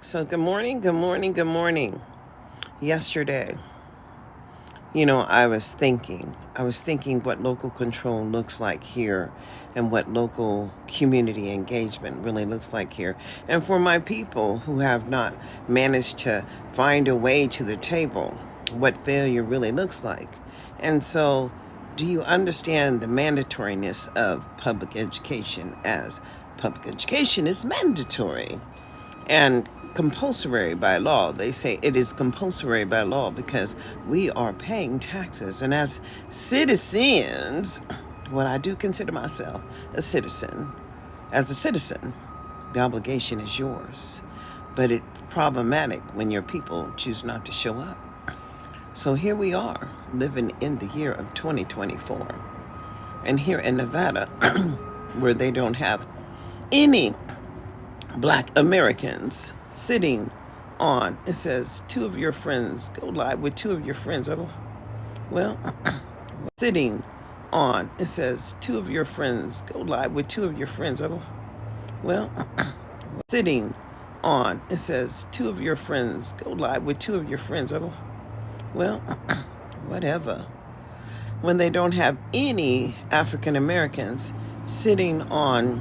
So, good morning, good morning, good morning. Yesterday, I was thinking what local control looks like here and what local community engagement really looks like here. And for my people who have not managed to find a way to the table, what failure really looks like. And so, do you understand the mandatoriness of public education as public education is mandatory? And compulsory by law. They say it is compulsory by law because we are paying taxes. And as citizens, what I do consider myself a citizen, as a citizen, the obligation is yours. But it's problematic when your people choose not to show up. So here we are, living in the year of 2024. And here in Nevada, where they don't have any Black Americans sitting on, it says, two of your friends, go live with two of your friends. Oh, well, sitting on, it says, two of your friends, go live with two of your friends. Oh, well, sitting on, it says, two of your friends, go live with two of your friends. Oh, well, whatever. When they don't have any African Americans sitting on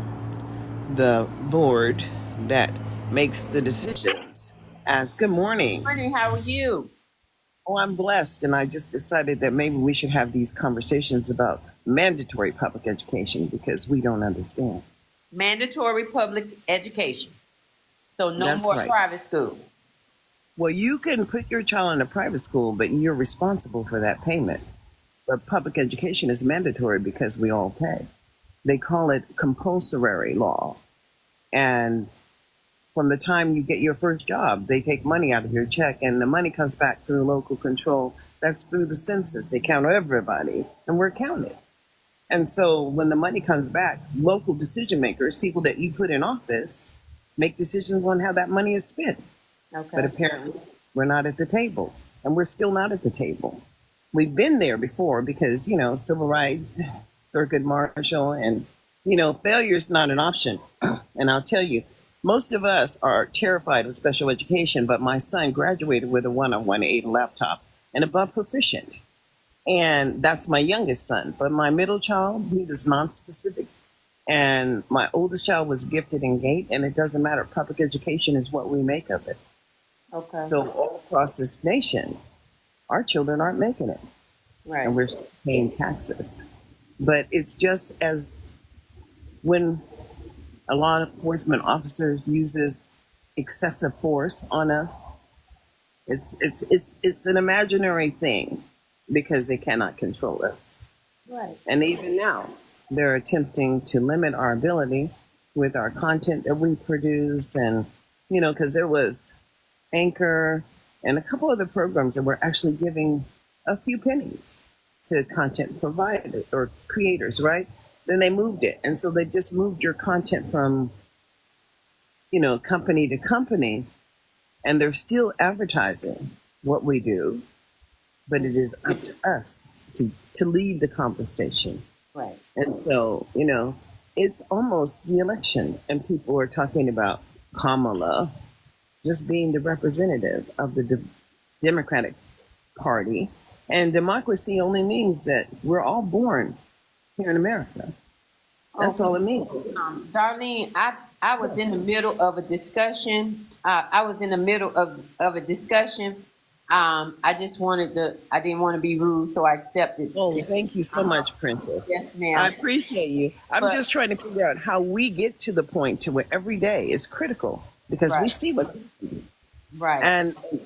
the board that makes the decisions. As good morning. Morning, how are you? Oh, I'm blessed, and I just decided that maybe we should have these conversations about mandatory public education because we don't understand. Mandatory public education. So no That's more right. private school. Well, you can put your child in a private school, but you're responsible for that payment. But public education is mandatory because we all pay. They call it compulsory law. And from the time you get your first job, they take money out of your check, and the money comes back through local control. That's through the census. They count everybody, and we're counted. And so when the money comes back, local decision makers, people that you put in office, make decisions on how that money is spent. But Okay. apparently, we're not at the table, and we're still not at the table. We've been there before because, civil rights, Thurgood Marshall, and, failure is not an option. And I'll tell you, most of us are terrified of special education, but my son graduated with a 101A laptop and above proficient. And that's my youngest son. But my middle child, he was non-specific. And my oldest child was gifted in gate, and it doesn't matter. Public education is what we make of it. Okay. So all across this nation, our children aren't making it, Right. and we're still paying taxes. But it's just as when a law enforcement officer uses excessive force on us, it's an imaginary thing because they cannot control us. Right. And even now, they're attempting to limit our ability with our content that we produce, and because there was Anchor and a couple other programs that were actually giving a few pennies to content providers or creators, right? Then they moved it, and so they just moved your content from company to company, and they're still advertising what we do, but it is up to us to lead the conversation. Right. And so, it's almost the election, and people are talking about Kamala just being the representative of the Democratic Party. And democracy only means that we're all born here in America. That's all it means. Darlene, I was in the middle of a discussion. I was in the middle of a discussion. I didn't want to be rude, so I accepted. Oh, thank you so much, Princess. Yes, I ma'am. appreciate you. I'm But just trying to figure out how we get to the point to where every day is critical because we right, see what right,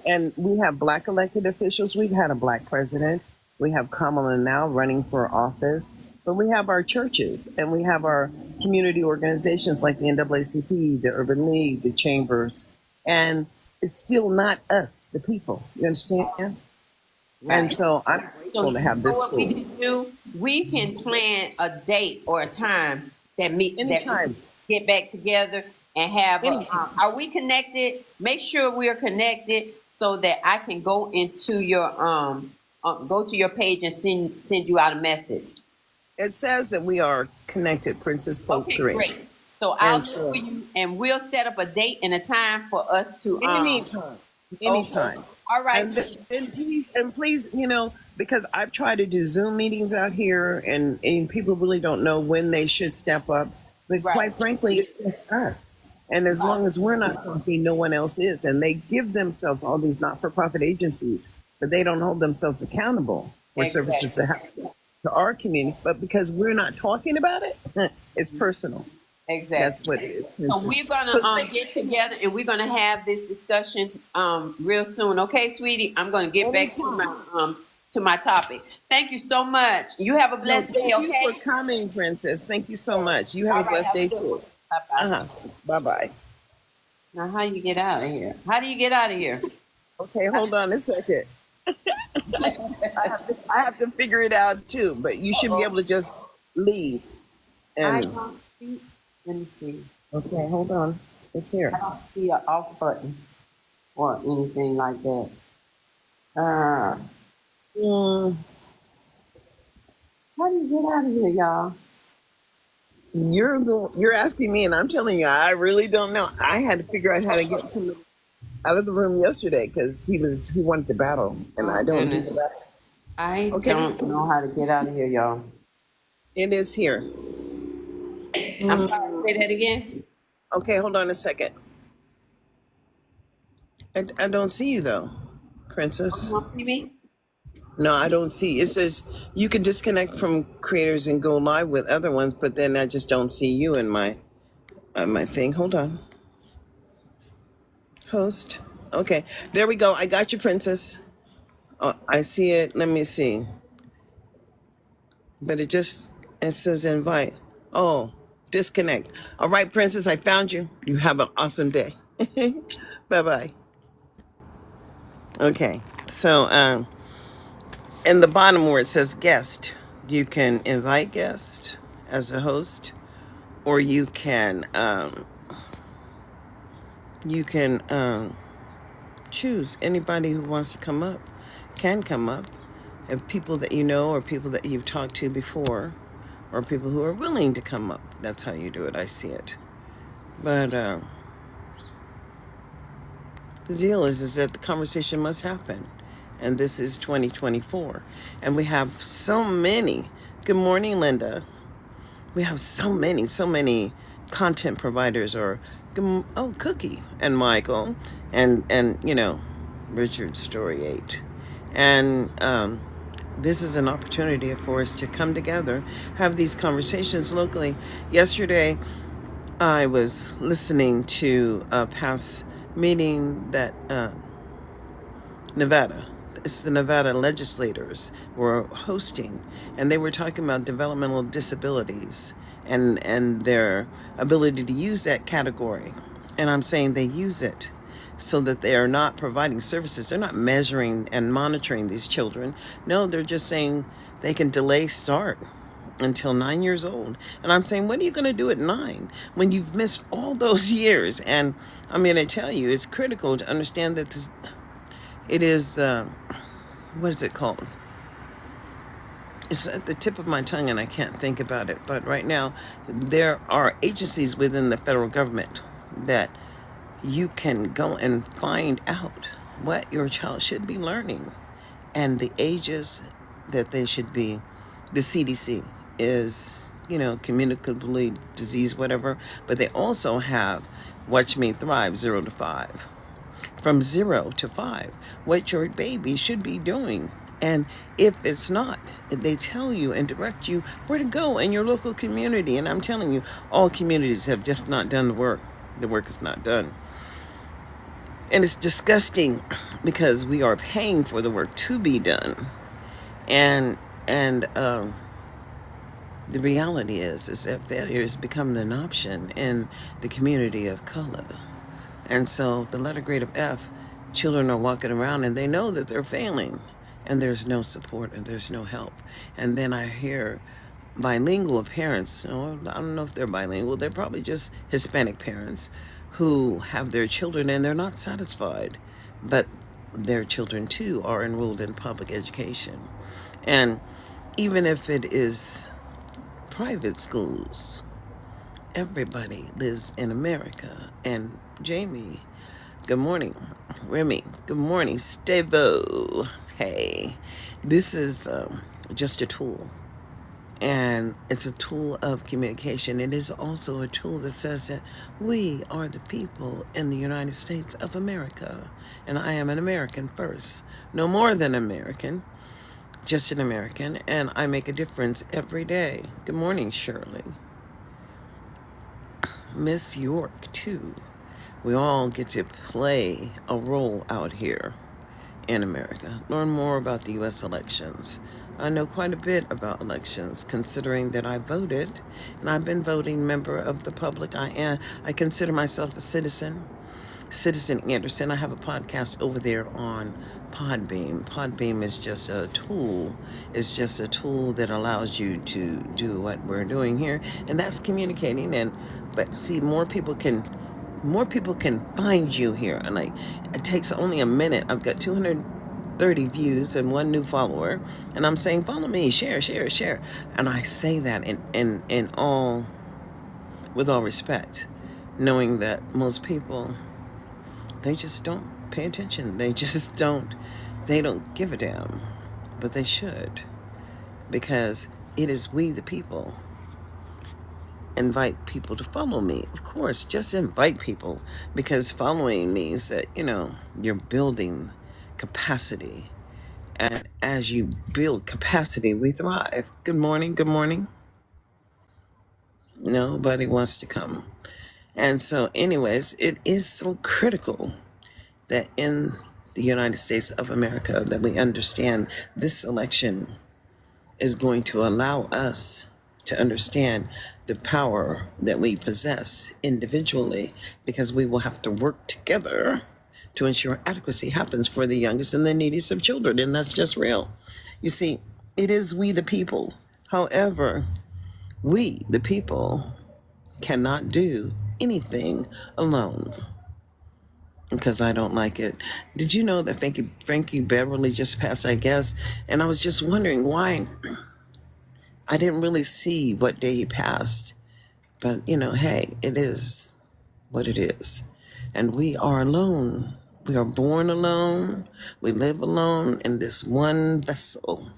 and we have black elected officials. We've had a black president. We have Kamala now running for office. But we have our churches and we have our community organizations like the NAACP, the Urban League, the chambers, and it's still not us, the people. You understand? And right. so I'm So grateful to you have know this what we tool. can do? We can plan a date or a time that we Anytime, get back together and have a. anytime. Are we connected? Make sure we are connected so that I can go into your go to your page and send you out a message. It says that we are connected, Princess Pope Okay, 3. great. So I'll And look for so you, and we'll set up a date and a time for us to. anytime, Okay. anytime. All right. And please, because I've tried to do Zoom meetings out here, and people really don't know when they should step up. But Right. quite frankly, it's just us. And as long as we're not talking, no one else is. And they give themselves all these not-for-profit agencies, but they don't hold themselves accountable for services Exactly. that happen to our community. But because we're not talking about it, it's personal. Exactly. That's what it is. So we're gonna So get together and we're gonna have this discussion real soon. Okay, sweetie. I'm gonna get back to my topic. Thank you so much. You have a no, blessed day. thank you for Okay. coming, Princess. Thank you so much. You have All a right. blessed Have a day good one. too. Bye bye. Uh-huh. Bye-bye. Now, how you get out of here? How do you get out of here? Okay, hold on a second. I have to figure it out too, but you should be able to just leave. I And don't see. Let me see. okay, hold on. It's here. I don't see an off button or anything like that. Uh, Mm, how do you get out of here, y'all? you're asking me, and I'm telling you, I really don't know. I had to figure out how to get him out of the room yesterday because he wanted to battle, and I don't do Goodness. that. I Okay, don't know how to get out of here, y'all. it is here. I'm sorry. Say that again. Okay, hold on a second. I don't see you though, You Princess. want to see me? No, I don't see. It says you can disconnect from creators and go live with other ones, but then I just don't see you in my thing. Hold on. Host. Okay, there we go. I got you, Princess. Oh, I see it. Let me see. But it says invite. Oh, disconnect. All right, Princess, I found you. You have an awesome day. Bye bye. Okay, so in the bottom where it says guest, you can invite guest as a host, or you can choose anybody who wants to come up can come up, and people that you know or people that you've talked to before, or people who are willing to come up. That's how you do it. I see it. But the deal is that the conversation must happen, and this is 2024, and we have so many. Good morning, Linda. We have so many content providers, or Cookie and Michael, and Richard Story 8, and this is an opportunity for us to come together, have these conversations locally. Yesterday, I was listening to a past meeting that Nevada. It's the Nevada legislators were hosting, and they were talking about developmental disabilities and their ability to use that category. And I'm saying they use it so that they are not providing services. They're not measuring and monitoring these children. No, they're just saying they can delay start until 9 years old. And I'm saying, what are you going to do at 9 when you've missed all those years? And I'm going to tell you, it's critical to understand that it is, what is it called? It's at the tip of my tongue and I can't think about it. But right now, there are agencies within the federal government that you can go and find out what your child should be learning and the ages that they should be. The CDC is, communicably disease, whatever, but they also have Watch Me Thrive 0 to 5. From 0 to 5, what your baby should be doing. And if it's not, they tell you and direct you where to go in your local community. And I'm telling you, all communities have just not done the work. The work is not done. And it's disgusting because we are paying for the work to be done. And the reality is that failure is becoming an option in the community of color. And so the letter grade of F, children are walking around and they know that they're failing, and there's no support and there's no help. And then I hear bilingual parents, I don't know if they're bilingual, they're probably just Hispanic parents who have their children and they're not satisfied, but their children too are enrolled in public education. And even if it is private schools, everybody lives in America. And Jamie, good morning. Remy, good morning. Stevo, hey. This is just a tool. And it's a tool of communication. It is also a tool that says that we are the people in the United States of America. And I am an American first. No more than American, just an American. And I make a difference every day. Good morning, Shirley. Miss York, too. We all get to play a role out here in America. Learn more about the U.S. elections. I know quite a bit about elections, considering that I voted, and I've been voting member of the public. I consider myself a citizen. Citizen Anderson. I have a podcast over there on Podbeam. Podbeam is just a tool. It's just a tool that allows you to do what we're doing here, and that's communicating. But see, more people can find you here. And like, it takes only a minute. I've got 230 views and one new follower, and I'm saying, follow me, share. And I say that in all, with all respect, knowing that most people, they just don't pay attention. They don't give a damn, but they should, because it is we the people. Invite people to follow me. Of course, just invite people, because following means that, you're building capacity. And as you build capacity, we thrive. Good morning. Nobody wants to come. And so anyways, it is so critical that in the United States of America that we understand this election is going to allow us to understand the power that we possess individually, because we will have to work together to ensure adequacy happens for the youngest and the neediest of children. And that's just real. You see, it is we the people. However, we the people cannot do anything alone, because I don't like it. Did you know that Frankie Beverly just passed, I guess? And I was just wondering why. I didn't really see what day he passed. But, hey, it is what it is. And we are alone. We are born alone. We live alone in this one vessel.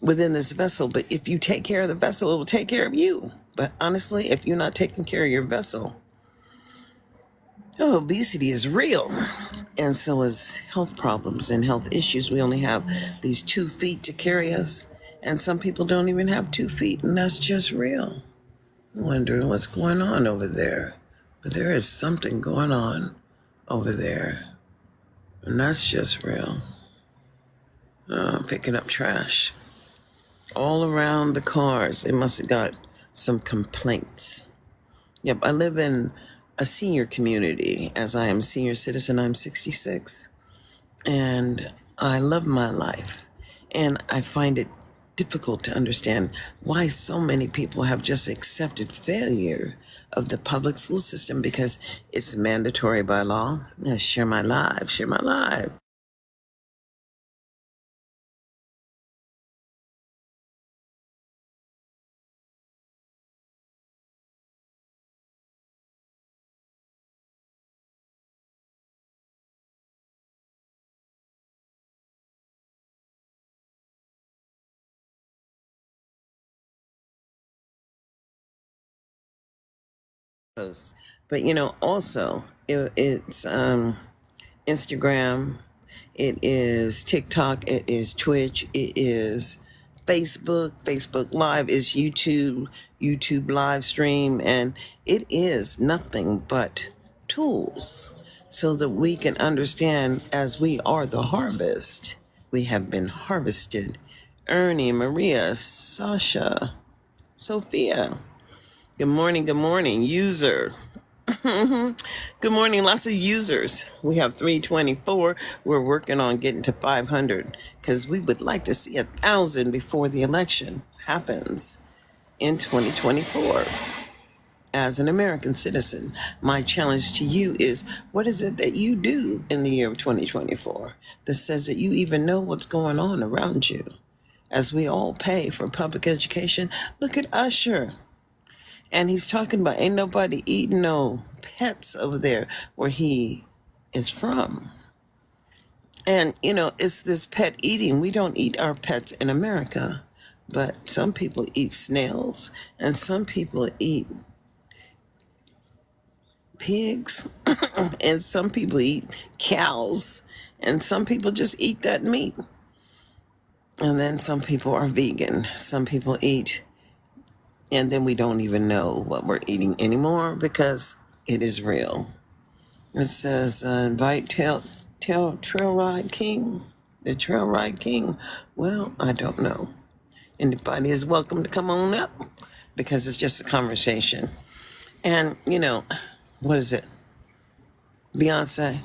Within this vessel. But if you take care of the vessel, it will take care of you. But honestly, if you're not taking care of your vessel, obesity is real. And so is health problems and health issues. We only have these 2 feet to carry us. And some people don't even have 2 feet. And that's just real. I'm wondering what's going on over there. But there is something going on over there. And that's just real. Picking up trash. All around the cars. They must have got some complaints. Yep, I live in a senior community. As I am a senior citizen, I'm 66. And I love my life. And I find it difficult to understand why so many people have just accepted failure of the public school system, because it's mandatory by law. Share my life. But also it's Instagram, it is TikTok, it is Twitch, it is Facebook Live is YouTube live stream, and it is nothing but tools so that we can understand, as we are the harvest, we have been harvested. Ernie, Maria, Sasha, Sophia. Good morning, user. Good morning, lots of users. We have 324. We're working on getting to 500, because we would like to see 1,000 before the election happens in 2024. As an American citizen, my challenge to you is, what is it that you do in the year of 2024 that says that you even know what's going on around you? As we all pay for public education, look at Usher. And he's talking about ain't nobody eating no pets over there where he is from. And, it's this pet eating. We don't eat our pets in America, but some people eat snails and some people eat pigs and some people eat cows and some people just eat that meat. And then some people are vegan. Some people eat, and then we don't even know what we're eating anymore because it is real. It says, invite Trail Ride King, the Trail Ride King. Well, I don't know. Anybody is welcome to come on up because it's just a conversation. And, what is it? Beyonce.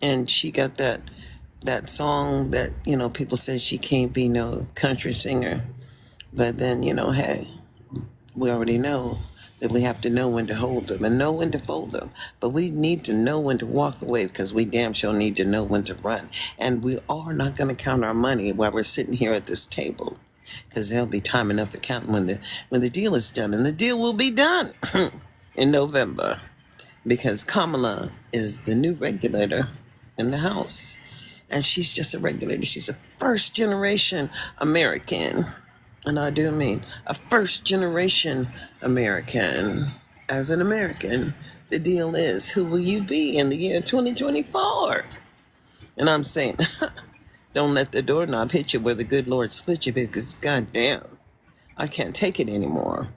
And she got that song that, people say she can't be no country singer. But then, hey, we already know that we have to know when to hold them and know when to fold them. But we need to know when to walk away because we damn sure need to know when to run. And we are not going to count our money while we're sitting here at this table because there'll be time enough to count when the deal is done. And the deal will be done in November because Kamala is the new regulator in the House. And she's just a regulator. She's a first-generation American. And I do mean a first-generation American. As an American, the deal is, who will you be in the year 2024? And I'm saying, don't let the doorknob hit you where the good Lord split you because, goddamn, I can't take it anymore.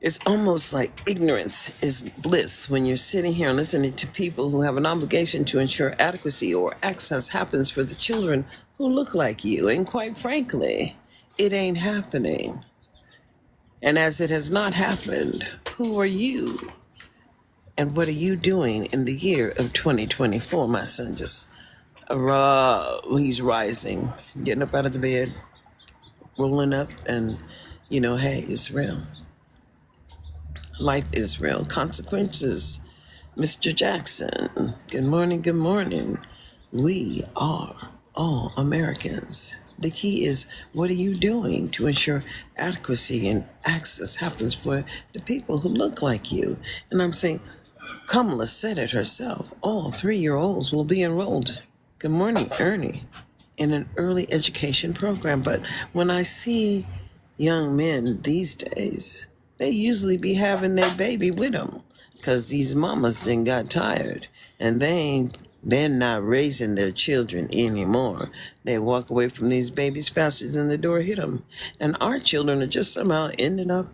It's almost like ignorance is bliss when you're sitting here and listening to people who have an obligation to ensure adequacy or access happens for the children who look like you. And quite frankly, it ain't happening. And as it has not happened, who are you? And what are you doing in the year of 2024? My son just, he's rising, getting up out of the bed, rolling up, and, hey, it's real. Life is real. Consequences. Mr. Jackson, good morning, good morning. We are all Americans. The key is, what are you doing to ensure adequacy and access happens for the people who look like you? And I'm saying, Kamala said it herself. All 3-year-olds will be enrolled. Good morning, Ernie. In an early education program. But when I see young men these days, they usually be having their baby with them because these mamas then got tired and they're not raising their children anymore. They walk away from these babies faster than the door hit them. And our children are just somehow ending up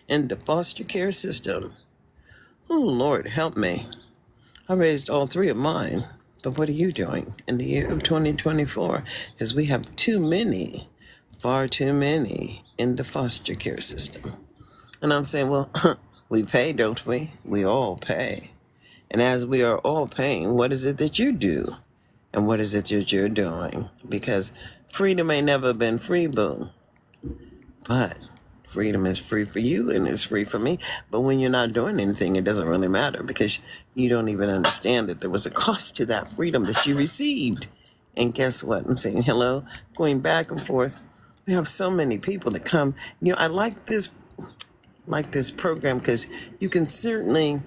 in the foster care system. Oh, Lord, help me. I raised all 3 of mine. But what are you doing in the year of 2024? Because we have far too many in the foster care system. And I'm saying, well, we pay, don't we? We all pay. And as we are all paying, what is it that you do? And what is it that you're doing? Because freedom ain't never been free, boo. But freedom is free for you and it's free for me. But when you're not doing anything, it doesn't really matter because you don't even understand that there was a cost to that freedom that you received. And guess what? I'm saying hello, going back and forth. We have so many people that come. I like this program because you can certainly,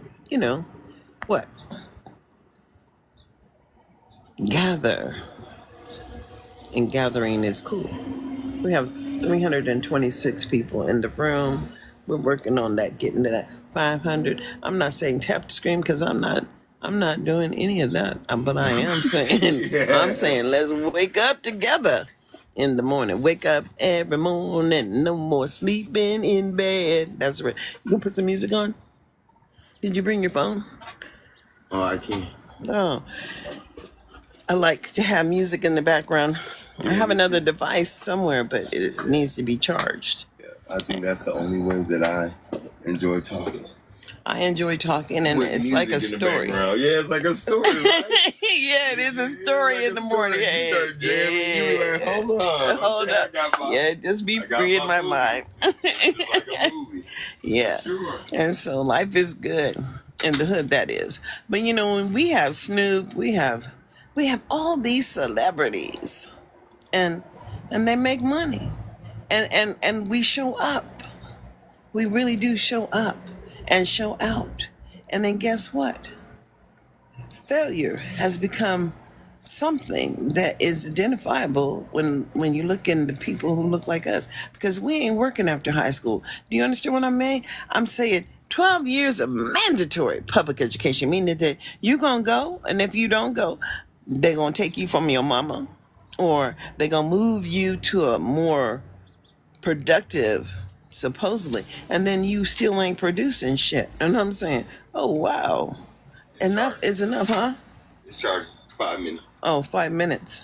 gather. And gathering is cool. We have 326 people in the room. We're working on that, getting to that 500. I'm not saying tap the screen because I'm not doing any of that. But I am saying, I'm saying let's wake up together in the morning. Wake up every morning. No more sleeping in bed. That's right. You gonna put some music on? Did you bring your phone? Oh, I can't. Oh. I like to have music in the background. I have another device somewhere, but it needs to be charged. Yeah, I think that's the only way that I enjoy talking. I enjoy talking, and With it's like a story. Yeah, it's like a story, right? Yeah, it is a story like in the morning. You start jamming, you be like, hold on. Hold up. Yeah, just be free in my mind. It's like a movie. Yeah. Sure. And so life is good. In the hood, that is. But when we have Snoop, we have all these celebrities. And they make money. And we show up. we really do show up and show out. And then guess what? Failure has become something that is identifiable when you look into people who look like us, because we ain't working after high school. Do you understand what I mean? I'm saying 12 years of mandatory public education, meaning that you're going to go, and if you don't go, they're going to take you from your mama, or they're going to move you to a more productive, supposedly, and then you still ain't producing shit. You know what I'm saying? Oh, wow. Enough is enough, huh? It's charged 5 minutes. Oh, 5 minutes.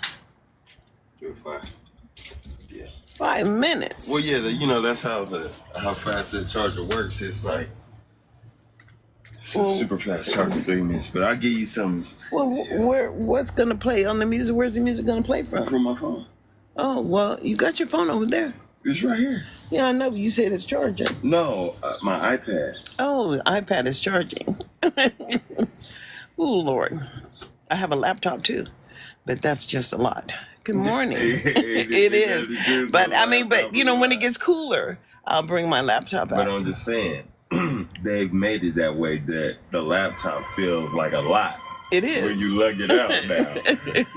Do 5. Yeah. 5 minutes. Well, yeah, that's how fast the charger works. It's like super fast charger, 3 minutes. But I'll give you some. Well, what's gonna play on the music? Where's the music gonna play from? From my phone. Oh, well, you got your phone over there. It's right here. Yeah, I know. You said it's charging. No, my iPad. Oh, the iPad is charging. Oh, Lord. I have a laptop too, but that's just a lot. Good morning. It is. But I mean, when it gets cooler, I'll bring my laptop out. But I'm just saying, they've made it that way that the laptop feels like a lot. It is. When you lug it out now,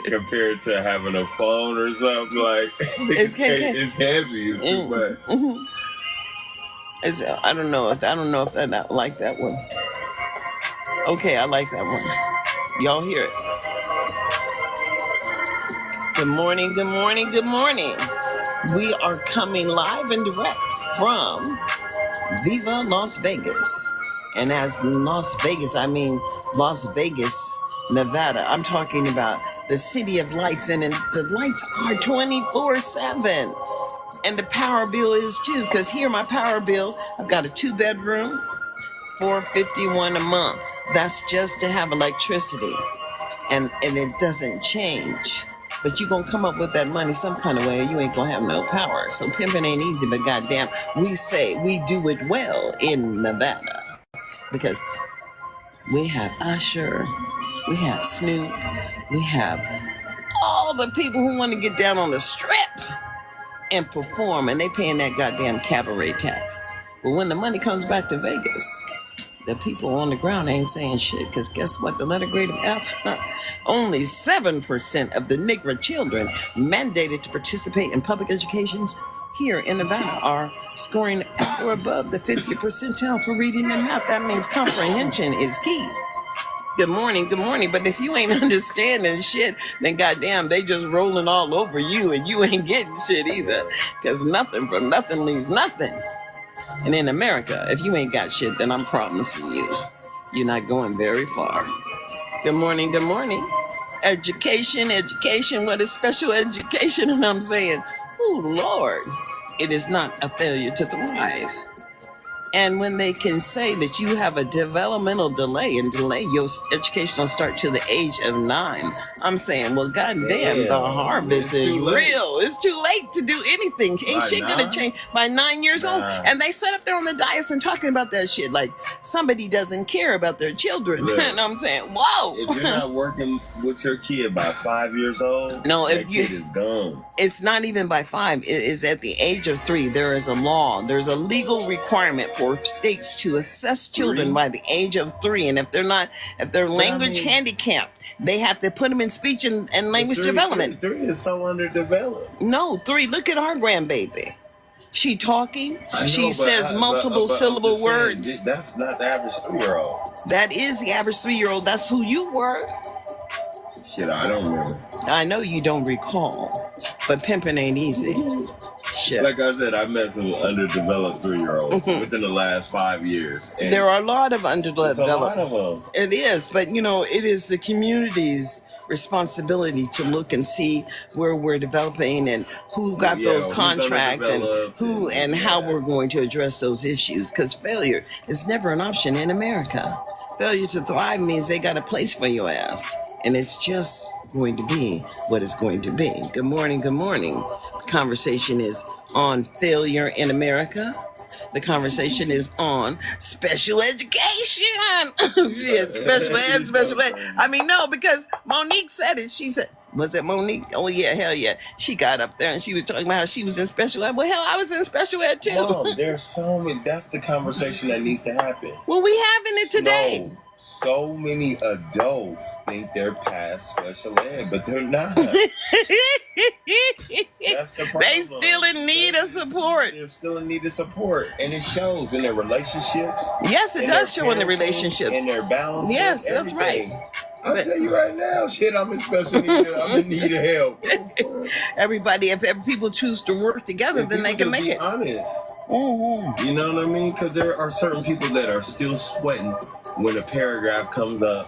compared to having a phone or something, like it's heavy. It's too much. Mm-hmm. I don't know if I like that one. Okay, I like that one. Y'all hear it? Good morning, good morning, good morning. We are coming live and direct from Viva Las Vegas. And as Las Vegas, I mean Las Vegas, Nevada. I'm talking about the city of lights, and the lights are 24/7. And the power bill is too, because here my power bill, I've got a 2-bedroom, $451 a month. That's just to have electricity, and it doesn't change. But you gonna come up with that money some kind of way, or you ain't gonna have no power. So pimping ain't easy, but goddamn, we say we do it well in Nevada, because we have Usher, we have Snoop, we have all the people who want to get down on the strip and perform, and they paying that goddamn cabaret tax. But when the money comes back to Vegas, the people on the ground ain't saying shit, because guess what? The letter grade of F, only 7% of the Negro children mandated to participate in public educations here in Nevada are scoring at or above the 50th percentile for reading and math. That means comprehension is key. Good morning, good morning. But if you ain't understanding shit, then goddamn, they just rolling all over you, and you ain't getting shit either. Because nothing from nothing leaves nothing. And in America, if you ain't got shit, then I'm promising you, you're not going very far. Good morning, good morning. Education, what is special education? And I'm saying, oh, Lord, it is not a failure to thrive. And when they can say that you have a developmental delay and delay your educational start to the age of 9, I'm saying, well, goddamn, the harvest is real. It's too late to do anything. Ain't shit gonna change by 9 years old. And they sit up there on the dais and talking about that shit like somebody doesn't care about their children. Yeah. And I'm saying, whoa. If you're not working with your kid by 5 years old, no, that kid is gone. It's not even by 5. It is at the age of 3. There is a law. There's a legal requirement for states to assess children by the age of 3, and if they're language handicapped, they have to put them in speech and language development. 3 is so underdeveloped. No, 3. Look at our grandbaby. She talking. She says multiple syllable words. That's not the average 3-year-old. That is the average 3-year-old. That's who you were. Shit, I don't remember. I know you don't recall, but pimping ain't easy. Shit. Like I said, I met some underdeveloped 3-year-olds within the last 5 years. There are a lot of underdeveloped. A lot of them. It is, but it is the community's responsibility to look and see where we're developing and who got those contracts and who and how we're going to address those issues. Because failure is never an option in America. Failure to thrive means they got a place for your ass, and it's just going to be what it's going to be. Good morning, good morning. The conversation is on failure in America. The conversation is on special education. Yeah, special ed. I mean, no, because Monique said it. She said, Was it Monique? Oh yeah, hell yeah. She got up there and she was talking about how she was in special ed. Well, hell, I was in special ed too. Mom, there's so many. That's the conversation that needs to happen. Well, we having it today. No, so many adults think they're past special ed, but they're not. That's the problem. They still in need of support. They're still in need of support, and it shows in their relationships. Yes, it does show in the relationships. In their balance. Yes, that's right. I'll tell you right now, shit, I'm in special need. I'm in need of help. Everybody, if people choose to work together, then they can make it. Honest. Mm-hmm. You know what I mean? Because there are certain people that are still sweating when a paragraph comes up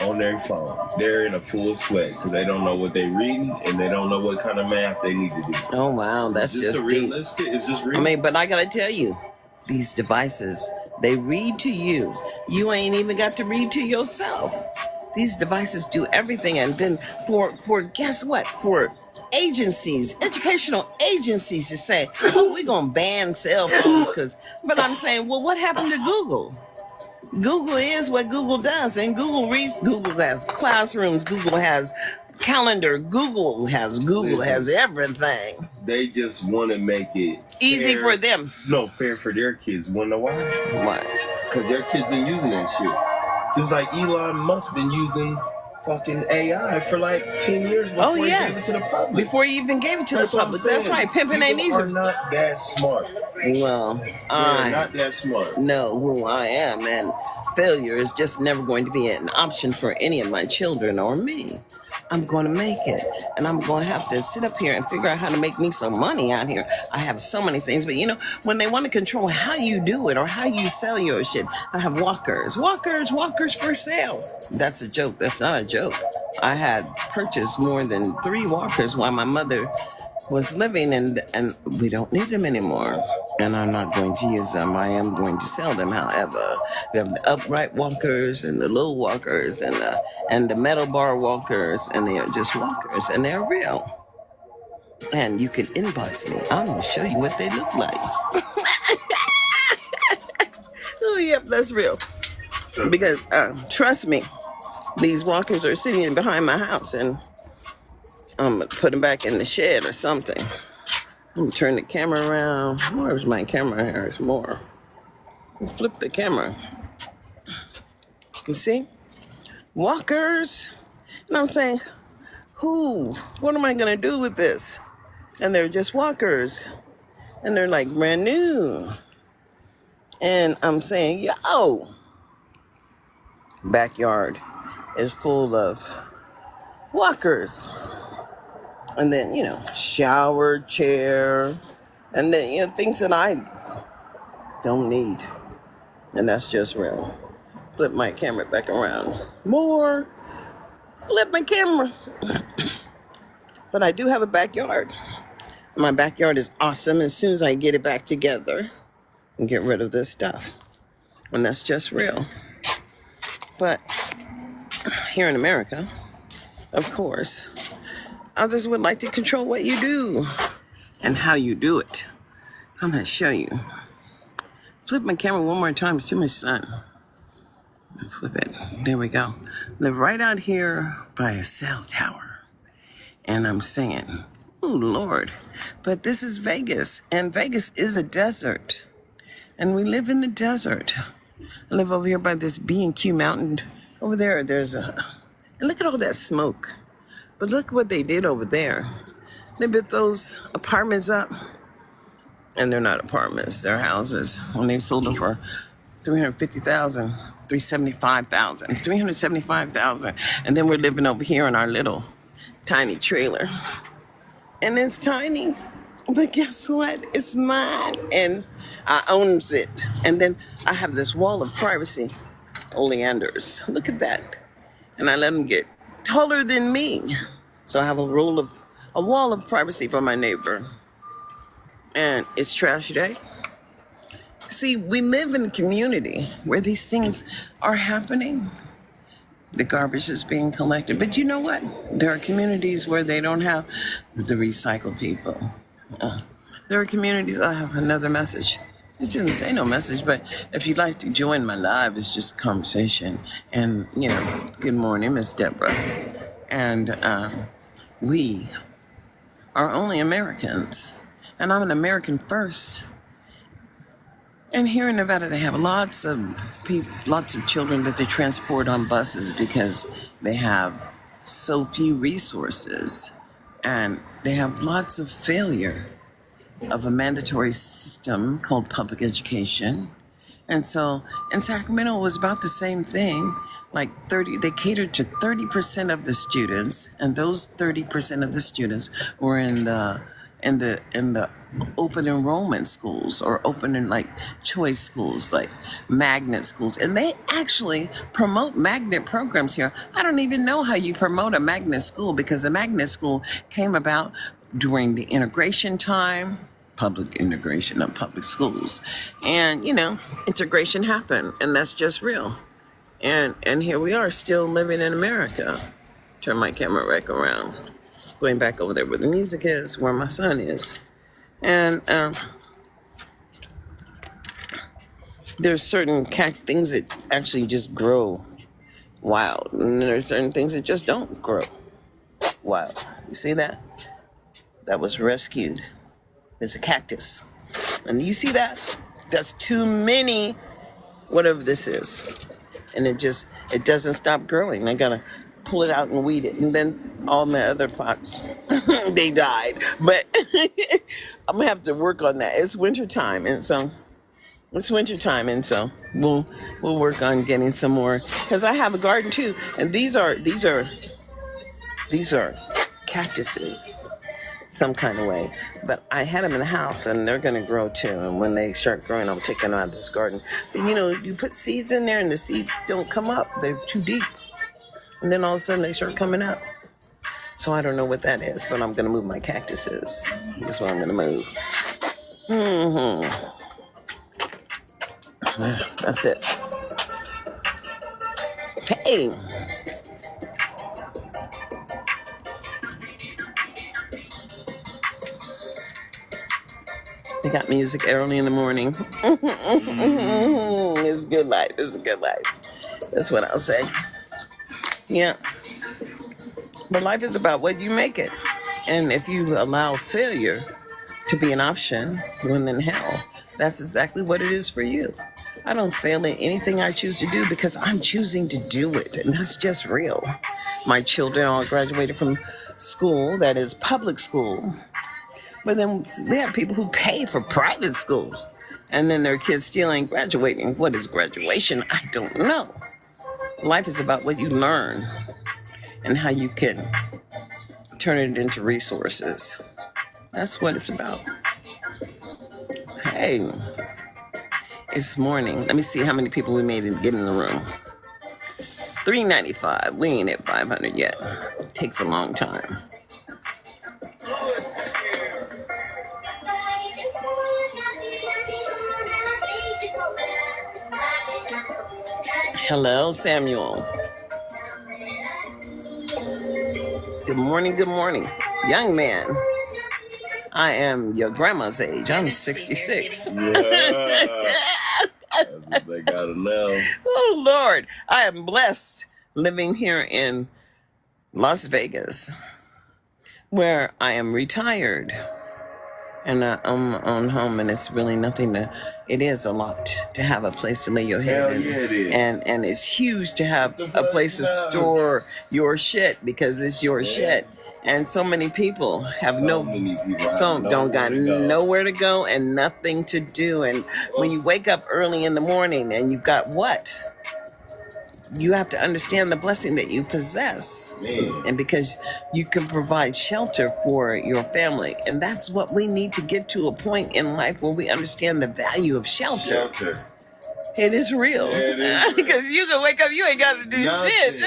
on their phone. They're in a full sweat because they don't know what they're reading and they don't know what kind of math they need to do. Oh wow, that's just realistic. It's just real. I mean, but I gotta tell you, these devices, they read to you. You ain't even got to read to yourself. These devices do everything, and then for guess what? For agencies, educational agencies to say, "Oh, we're gonna ban cell phones," but I'm saying, well, what happened to Google? Google is what Google does, and Google has classrooms, Google has calendar, Google has everything. They just want to make it easy for them. No, fair for their kids. Wanna know why? Why? Because their kids been using that shit. Just like Elon Musk been using fucking AI for like 10 years before he gave it to the public. Before he even gave it to the public. That's right. Pimping ain't easy. People are not that smart. Well, I'm not that smart. Know who I am, and failure is just never going to be an option for any of my children or me. I'm going to make it, and I'm going to have to sit up here and figure out how to make me some money out here. I have so many things, but when they want to control how you do it or how you sell your shit, I have walkers for sale. That's a joke. That's not a joke. I had purchased more than 3 walkers while my mother was living, and we don't need them anymore, and I'm not going to use them. I am going to sell them. However, we have the upright walkers and the low walkers and the metal bar walkers, and they are just walkers, and they're real. And you can inbox me. I'm going to show you what they look like. Oh, yep, that's real. Because trust me, these walkers are sitting behind my house, and I'm going to put them back in the shed or something. I'm going to turn the camera around. Where's my camera here? It's more. Flip the camera. You see? Walkers. And I'm saying, what am I going to do with this? And they're just walkers. And they're like brand new. And I'm saying, yo, backyard is full of walkers. And then, shower, chair, and then, things that I don't need. And that's just real. Flip my camera back around. More. Flip my camera. But I do have a backyard. My backyard is awesome as soon as I get it back together and get rid of this stuff. And that's just real. But here in America, of course, others would like to control what you do and how you do it. I'm going to show you. Flip my camera one more time. It's too much sun. Flip it. There we go. Live right out here by a cell tower. And I'm saying, oh, Lord. But this is Vegas. And Vegas is a desert. And we live in the desert. I live over here by this B&Q mountain. Over there, there's and look at all that smoke. But look what they did over there. They built those apartments up. And they're not apartments, they're houses. When they sold them for $350,000, $375,000, $375,000. And then we're living over here in our little tiny trailer. And it's tiny, but guess what? It's mine, and I owns it. And then I have this wall of privacy. Oleanders, look at that. And I let them get taller than me. So I have a wall of privacy for my neighbor. And it's trash day. See, we live in a community where these things are happening. The garbage is being collected. But you know what? There are communities where they don't have the recycle people. There are communities, I have another message. It didn't say no message, but if you'd like to join my live, it's just a conversation. And, good morning, Miss Deborah. And we are only Americans. And I'm an American first. And here in Nevada, they have lots of children that they transport on buses because they have so few resources. And they have lots of failure of a mandatory system called public education. And so in Sacramento, it was about the same thing. Like they catered to 30% of the students, and those 30% of the students were in the open enrollment schools or open and like choice schools, like magnet schools. And they actually promote magnet programs here. I don't even know how you promote a magnet school, because the magnet school came about during the integration time, public integration of public schools. And, integration happened, and that's just real. And here we are still living in America. Turn my camera back around. Going back over there where the music is, where my son is. And there's certain things that actually just grow wild. And there's certain things that just don't grow wild. You see that? That was rescued. It's a cactus. And you see that? That's too many, whatever this is. And it doesn't stop growing. I gotta pull it out and weed it. And then all my other pots, they died. But I'm gonna have to work on that. It's wintertime, and so we'll work on getting some more. Because I have a garden too, and these are cactuses, some kind of way. But I had them in the house, and they're gonna grow too. And when they start growing, I'll take them out of this garden. But you put seeds in there, and the seeds don't come up. They're too deep. And then all of a sudden they start coming up. So I don't know what that is, but I'm going to move my cactuses. That's what I'm going to move. That's it. Hey. They got music early in the morning. It's a good life. It's a good life. That's what I'll say. Yeah. But life is about what you make it. And if you allow failure to be an option, when in hell, that's exactly what it is for you. I don't fail at anything I choose to do because I'm choosing to do it. And that's just real. My children all graduated from school, that is public school. But then we have people who pay for private school. And then their kids still ain't graduating. What is graduation? I don't know. Life is about what you learn and how you can turn it into resources. That's what it's about. Hey, it's morning. Let me see how many people we made it get in the room. 395. We ain't at 500 yet. It takes a long time. Hello, Samuel. Good morning, good morning. Young man, I am your grandma's age. I'm 66. Yeah. That's what they gotta know. Oh, Lord. I am blessed living here in Las Vegas, where I am retired. And I own my own home, and it's really nothing it is a lot to have a place to lay your head. Hell yeah, it is. And it's huge to have a place to store your shit, because it's your shit. And so many people don't got nowhere to go and nothing to do. And when you wake up early in the morning and you've got what? You have to understand the blessing that you possess. Man. And because you can provide shelter for your family. And that's what we need to get to, a point in life where we understand the value of shelter. It is real. Yeah, it is real. Because you can wake up, you ain't got to do shit.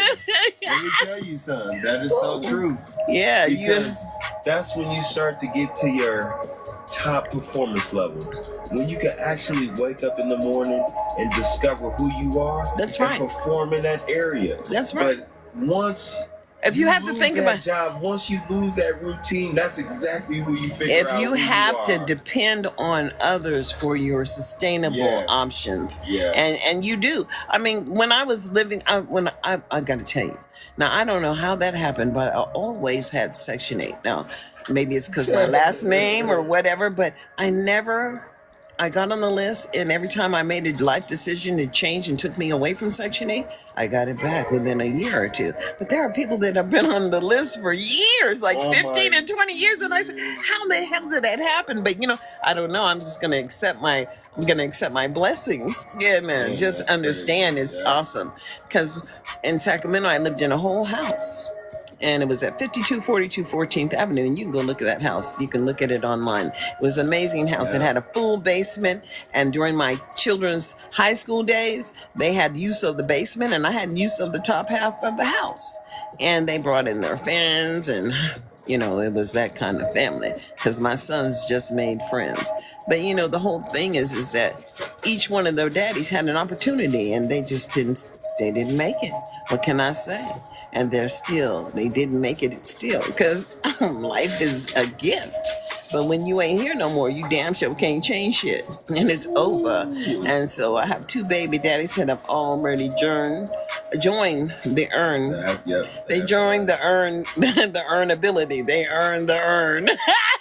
Let me tell you something. That is so true. Yeah. Because that's when you start to get to your top performance level. When you can actually wake up in the morning and discover who you are. That's and right. perform in that area. That's right. But once If you have to lose think that about, job, once you lose that routine, that's exactly who you figure if out you who have to are. depend on others for your sustainable Yeah. options, Yeah. and you do. I mean, when I was living, I got to tell you. Now I don't know how that happened, but I always had Section 8. Now maybe it's because my last name or whatever, but I got on the list, and every time I made a life decision that changed and took me away from Section 8, I got it back within a year or two. But there are people that have been on the list for years, like Oh 15 my and 20 years, and I said, how the hell did that happen? But I don't know. I'm just gonna accept my blessings. Yeah, man. Man, Just that's understand crazy. it's Yeah. awesome. Because in Sacramento, I lived in a whole house. And it was at 5242 14th Avenue, and you can go look at that house. You can look at it online. It was an amazing house. It Yeah. had a full basement, and during my children's high school days, they had use of the basement, and I had use of the top half of the house. And they brought in their fans, and it was that kind of family, because my sons just made friends. But the whole thing is that each one of their daddies had an opportunity, and they didn't make it. What can I say? And they didn't make it still, because life is a gift. But when you ain't here no more, you damn sure can't change shit. And it's over. And so I have 2 baby daddies that have already joined the urn. Yep. They joined the earn the earn ability. They earn the earn.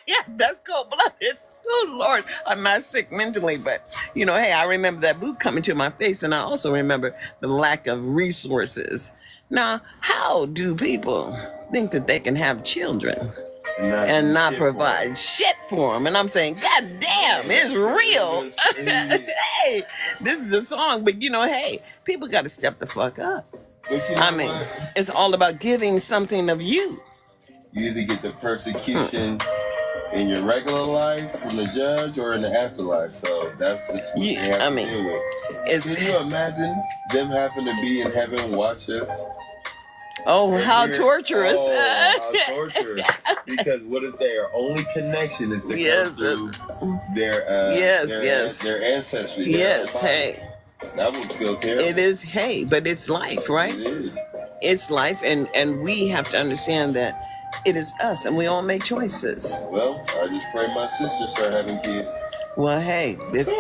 Yeah, that's cold-blooded. Oh Lord, I'm not sick mentally, but hey, I remember that boot coming to my face, and I also remember the lack of resources. Now, how do people think that they can have children and not provide shit for them? And I'm saying, God damn, it's real. Hey, this is a song, but hey, people got to step the fuck up. But you know what? It's all about giving something of you. You either get the persecution in your regular life from the judge or in the afterlife. So that's just what they have to deal with. Can you imagine them having to be in heaven and watch us? Oh, how torturous. Oh, how torturous. Because what if their only connection is to come through their ancestry? Yes, hey. That would feel terrible. It is, hey, but it's life, right? It is. It's life, and we have to understand that it is us, and we all make choices. Well, I just pray my sister start having kids. Well, hey, that's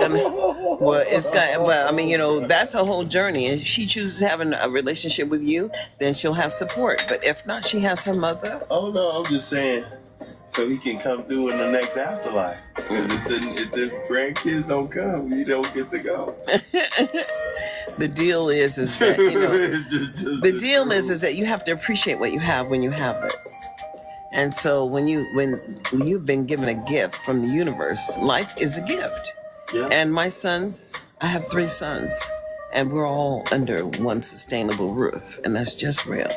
a whole journey. And if she chooses having a relationship with you, then she'll have support. But if not, she has her mother. Oh no, I'm just saying, so he can come through in the next afterlife. If the grandkids don't come, you don't get to go. The deal is that is that you have to appreciate what you have when you have it. And so when you've been given a gift from the universe, life is a gift. Yeah. And my sons, I have 3 sons, and we're all under one sustainable roof, and that's just real.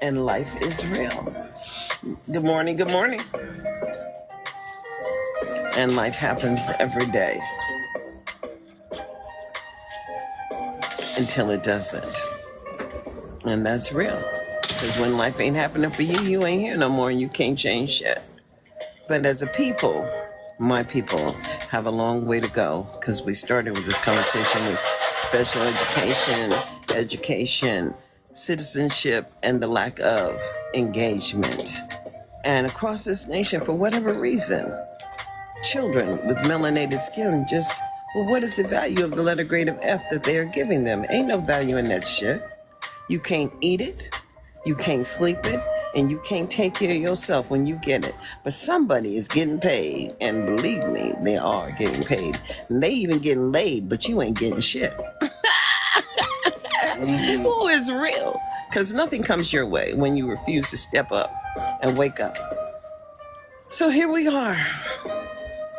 And life is real. Good morning, good morning. And life happens every day until it doesn't. And that's real. Because when life ain't happening for you, you ain't here no more, and you can't change shit. But as a people, my people have a long way to go, because we started with this conversation with special education, citizenship, and the lack of engagement. And across this nation, for whatever reason, children with melanated skin what is the value of the letter grade of F that they are giving them? Ain't no value in that shit. You can't eat it. You can't sleep it, and you can't take care of yourself when you get it. But somebody is getting paid, and believe me, they are getting paid. And they even getting laid, but you ain't getting shit. Ooh, it's real. Because nothing comes your way when you refuse to step up and wake up. So here we are,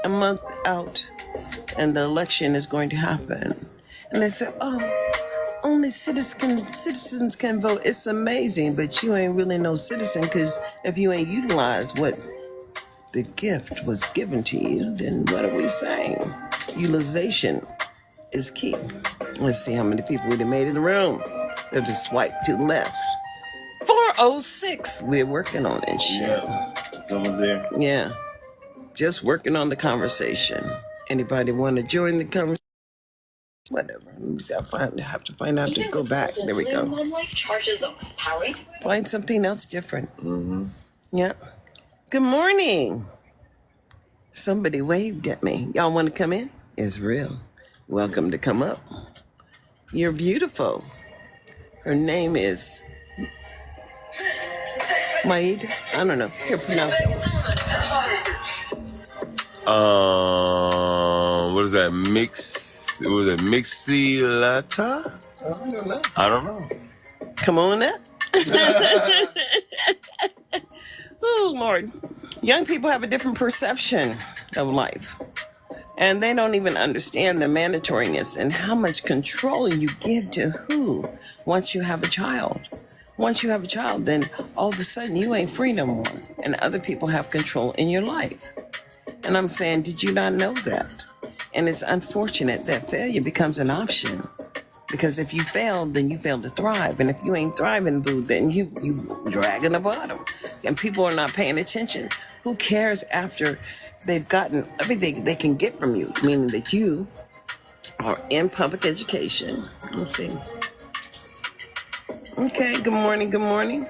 a month out, and the election is going to happen. And they say, only citizens can vote. It's amazing, but you ain't really no citizen, because if you ain't utilized what the gift was given to you, then what are we saying? Utilization is key. Let's see how many people would have made it in the room. They'll just swipe to the left. 406. We're working on it. Shit. Yeah, someone's there. Yeah, just working on the conversation. Anybody want to join the conversation? Whatever. Let me see. Have to find out to go back. There we go. Find something else different. Mm-hmm. Yeah. Good morning. Somebody waved at me. Y'all want to come in? It's real. Welcome to come up. You're beautiful. Her name is Maida. I don't know. Here, pronounce it. What is that? Was it Mixilata? I don't know. Come on up. Oh, Lord. Young people have a different perception of life. And they don't even understand the mandatoriness and how much control you give to who once you have a child. Once you have a child, then all of a sudden you ain't free no more. And other people have control in your life. And I'm saying, did you not know that? And it's unfortunate that failure becomes an option. Because if you fail, then you fail to thrive. And if you ain't thriving, boo, then you dragging the bottom. And people are not paying attention. Who cares after they've gotten everything they can get from you? Meaning that you are in public education. Let's see. Okay, good morning, good morning.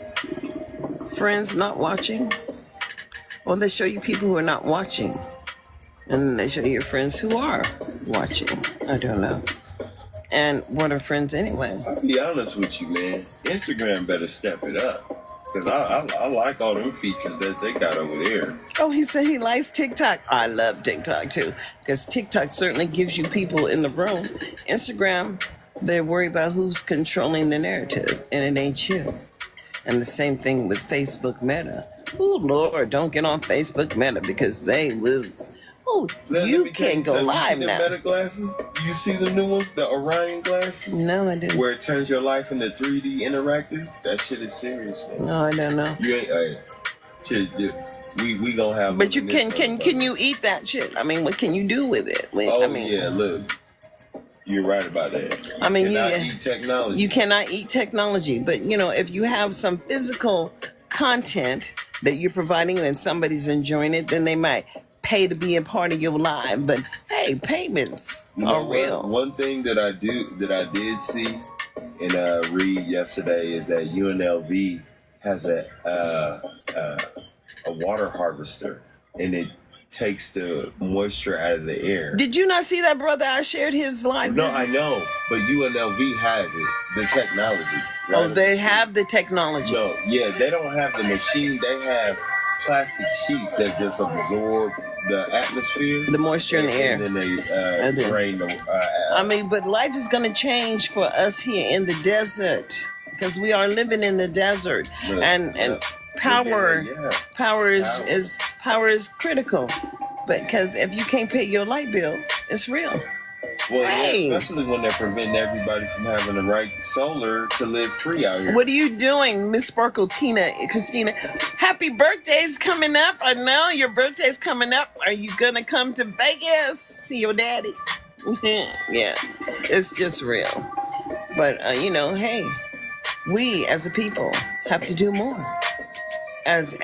Friends not watching. Well, they show you people who are not watching. And then they show you your friends who are watching. I don't know. And what are friends anyway? I'll be honest with you, man. Instagram better step it up. Because I like all them features that they got over there. Oh, he said he likes TikTok. I love TikTok too. Because TikTok certainly gives you people in the room. Instagram, they're worried about who's controlling the narrative. And it ain't you. And the same thing with Facebook Meta. Oh, Lord, don't get on Facebook Meta because they was... Oh, you can't go live now. You see the Meta glasses? You see the new ones? The Orion glasses? No, I didn't. Where it turns your life into 3D interactive? That shit is serious, man. No, I don't know. You ain't... we gonna have... But you can you eat that shit? I mean, what can you do with it? Yeah, look. You're right about that. I mean, you cannot eat technology. You cannot eat technology. But, if you have some physical content that you're providing and somebody's enjoying it, then they might pay to be a part of your life. But, hey, payments are real. One thing that I did see and read yesterday is that UNLV has a water harvester, and it takes the moisture out of the air. Did you not see that brother? I shared his life. No, I know, but UNLV has it, the technology. Right? Oh, they have the technology. No, yeah, they don't have the machine. They have plastic sheets that just absorb the atmosphere, the moisture in the air, and then they drain the. I mean, but life is going to change for us here in the desert because we are living in the desert, and power is critical. But because if you can't pay your light bill, it's real. Well, yeah, especially when they're preventing everybody from having the right solar to live free out here. What are you doing, Miss Sparkle, Christina? Happy birthday's coming up. I know your birthday's coming up. Are you going to come to Vegas? See your daddy? Yeah, it's just real. But, hey, we as a people have to do more. As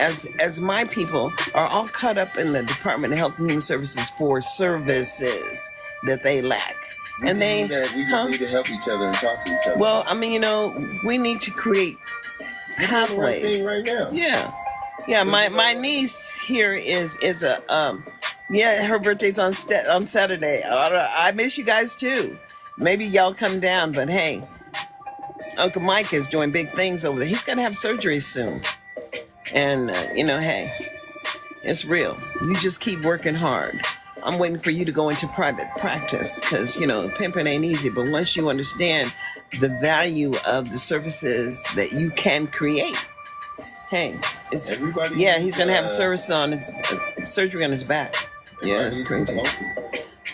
my people are all caught up in the Department of Health and Human Services for services that they lack. We just need to help each other and talk to each other. Well, I mean, we need to create pathways. Right now. Yeah. My niece here is her birthday's on Saturday. I miss you guys too. Maybe y'all come down, but hey, Uncle Mike is doing big things over there. He's gonna have surgery soon, and hey, it's real. You just keep working hard. I'm waiting for you to go into private practice because, pimping ain't easy. But once you understand the value of the services that you can create, hey, he's going to have surgery on his back. Yeah, it's crazy.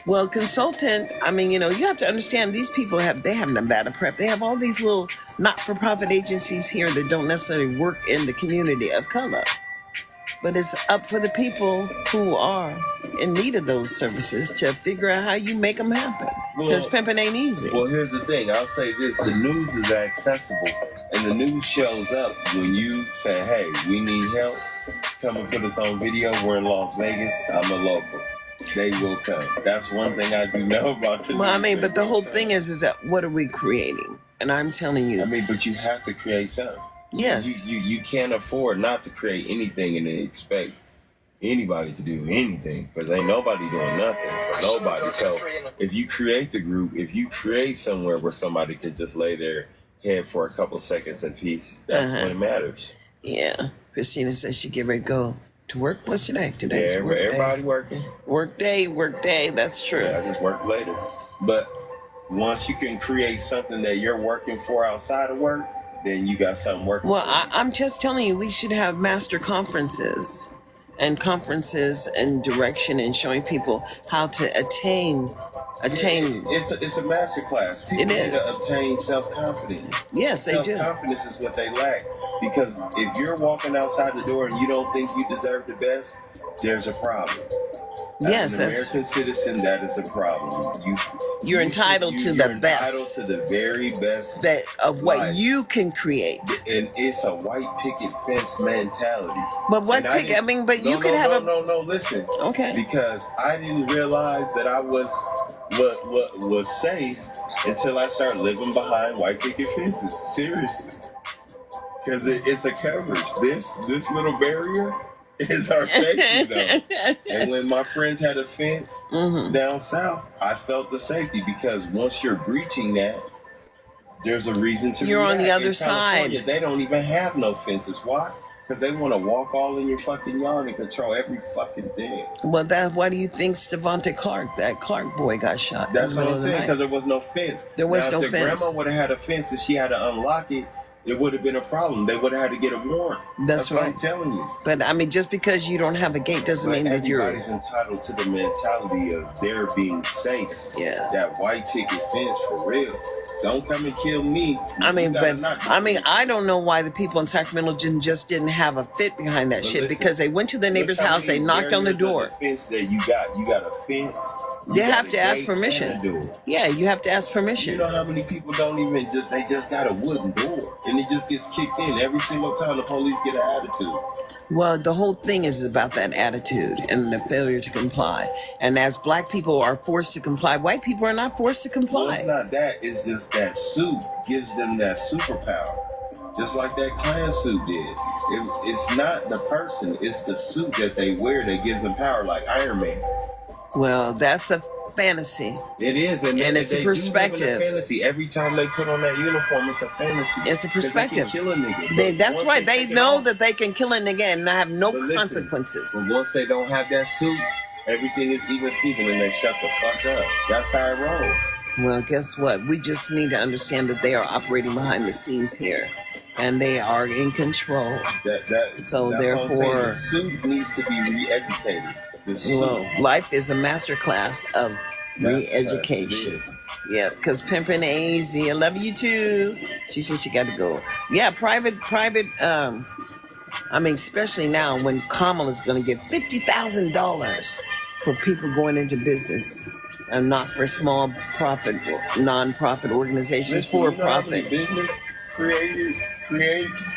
Well, consultant, I mean, you have to understand these people have Nevada Prep. They have all these little not-for-profit agencies here that don't necessarily work in the community of color. But it's up for the people who are in need of those services to figure out how you make them happen. Because pimping ain't easy. Well, here's the thing. I'll say this. The news is accessible. And the news shows up when you say, hey, we need help. Come and put us on video. We're in Las Vegas. I'm a local. They will come. That's one thing I do know about the Well, I mean, They but the will whole come. thing is that what are we creating? And I'm telling I you, mean, but you have to create something. yes, You can't afford not to create anything and expect anybody to do anything, because ain't nobody doing nothing for nobody. So if you create the group, if you create somewhere where somebody could just lay their head for a couple seconds in peace, that's Uh-huh. when it matters. yeah. Christina says she get ready to go to work. What's today? Yeah, Today's work day. everybody working. Work day, work day. That's true. Yeah, I just work later. But once you can create something that you're working for outside of work, then you got something working Well, for you. I'm just telling you, we should have master conferences and direction and showing people how to attain. It's a master class. People It need to is. obtain self-confidence. Yes, they do. Self-confidence is what they lack. Because if you're walking outside the door and you don't think you deserve the best, there's a problem. Yes, As an that's, American citizen, that is a problem. you're entitled to the you're best entitled to the very best. that of what life. you can create. And it's a white picket fence mentality. But what And I pick? didn't- I mean, but No, you could no, have no, a no, listen. okay. Because I didn't realize that I was safe until I started living behind white picket fences. Seriously, because it's a coverage. This little barrier is our safety zone. And when my friends had a fence Mhm. down south, I felt the safety, because once you're breaching that, there's a reason to. You're on the react. other In California, side. they don't even have no fences. Why? Because they want to walk all in your fucking yard and control every fucking thing. Well, why do you think Stevante Clark, that Clark boy, got shot? That's in the what I'm middle of the saying, night? because there was no fence. There was now, no if the fence. grandma would have had a fence and she had to unlock it, it would have been a problem. They would have had to get a warrant. That's what right. I'm telling you. But I mean, just because you don't have a gate doesn't But mean that you're. everybody's entitled to the mentality of their being safe. Yeah. That white picket fence for real. Don't come and kill me. I mean, You gotta not do it. I don't know why the people in Sacramento just didn't have a fit behind that But shit, listen, because they went to the neighbor's Look how house, they many knocked on the barriers door. the fence that you got. You got a fence. They got have a to ask gate, permission. and a door. Yeah, you have to ask You permission. know how many people don't even they just got a wooden door and it just gets kicked in every single time the police get an attitude. Well, the whole thing is about that attitude and the failure to comply. And as black people are forced to comply, white people are not forced to Well, it's comply. not that. It's just that suit gives them that superpower. Just like that Klan suit did. It's not the person, it's the suit that they wear that gives them power, like Iron Man. Well, that's a fantasy. It is, And they, it's a they do live in perspective. fantasy. Every time they put on that uniform, it's a fantasy. It's a 'Cause perspective. They can kill a nigga. But That's once right. They take it know off- that they can kill a nigga and have no But listen, consequences. But once they don't have that suit, everything is even Steven and they shut the fuck up. That's how it rolls. Well, guess what? We just need to understand that they are operating behind the scenes here, and they are in control. So that's therefore- what I'm saying. The suit needs to be re-educated. The suit. Well, life is a master class of re-education. It is. Yeah, because pimping AZ, I love you too. She said she got to go. Yeah, private. I mean, especially now when Kamala's going to get $50,000 for people going into business, and not for small profit, non-profit organizations, Listen, for you know how many profit. business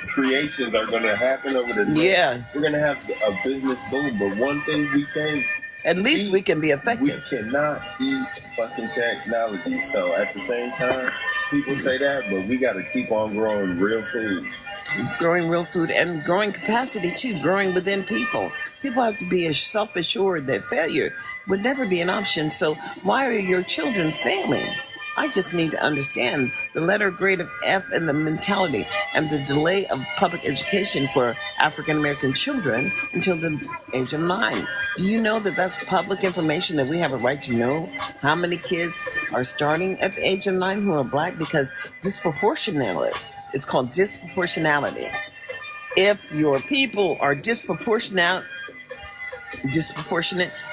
creations are going to happen over the next. Yeah, We're going to have a business boom, but one thing we can't. at least we can be We effective. cannot eat fucking technology. So at the same time, people say that, but we got to keep on growing real food. Growing real food and growing capacity too, growing within people. People have to be self-assured that failure would never be an option. So why are your children failing? I just need to understand the letter grade of F and the mentality and the delay of public education for African American children until the age of 9. Do you know that that's public information that we have a right to know how many kids are starting at the age of 9 who are black? Because disproportionately, it's called disproportionality. If your people are disproportionate,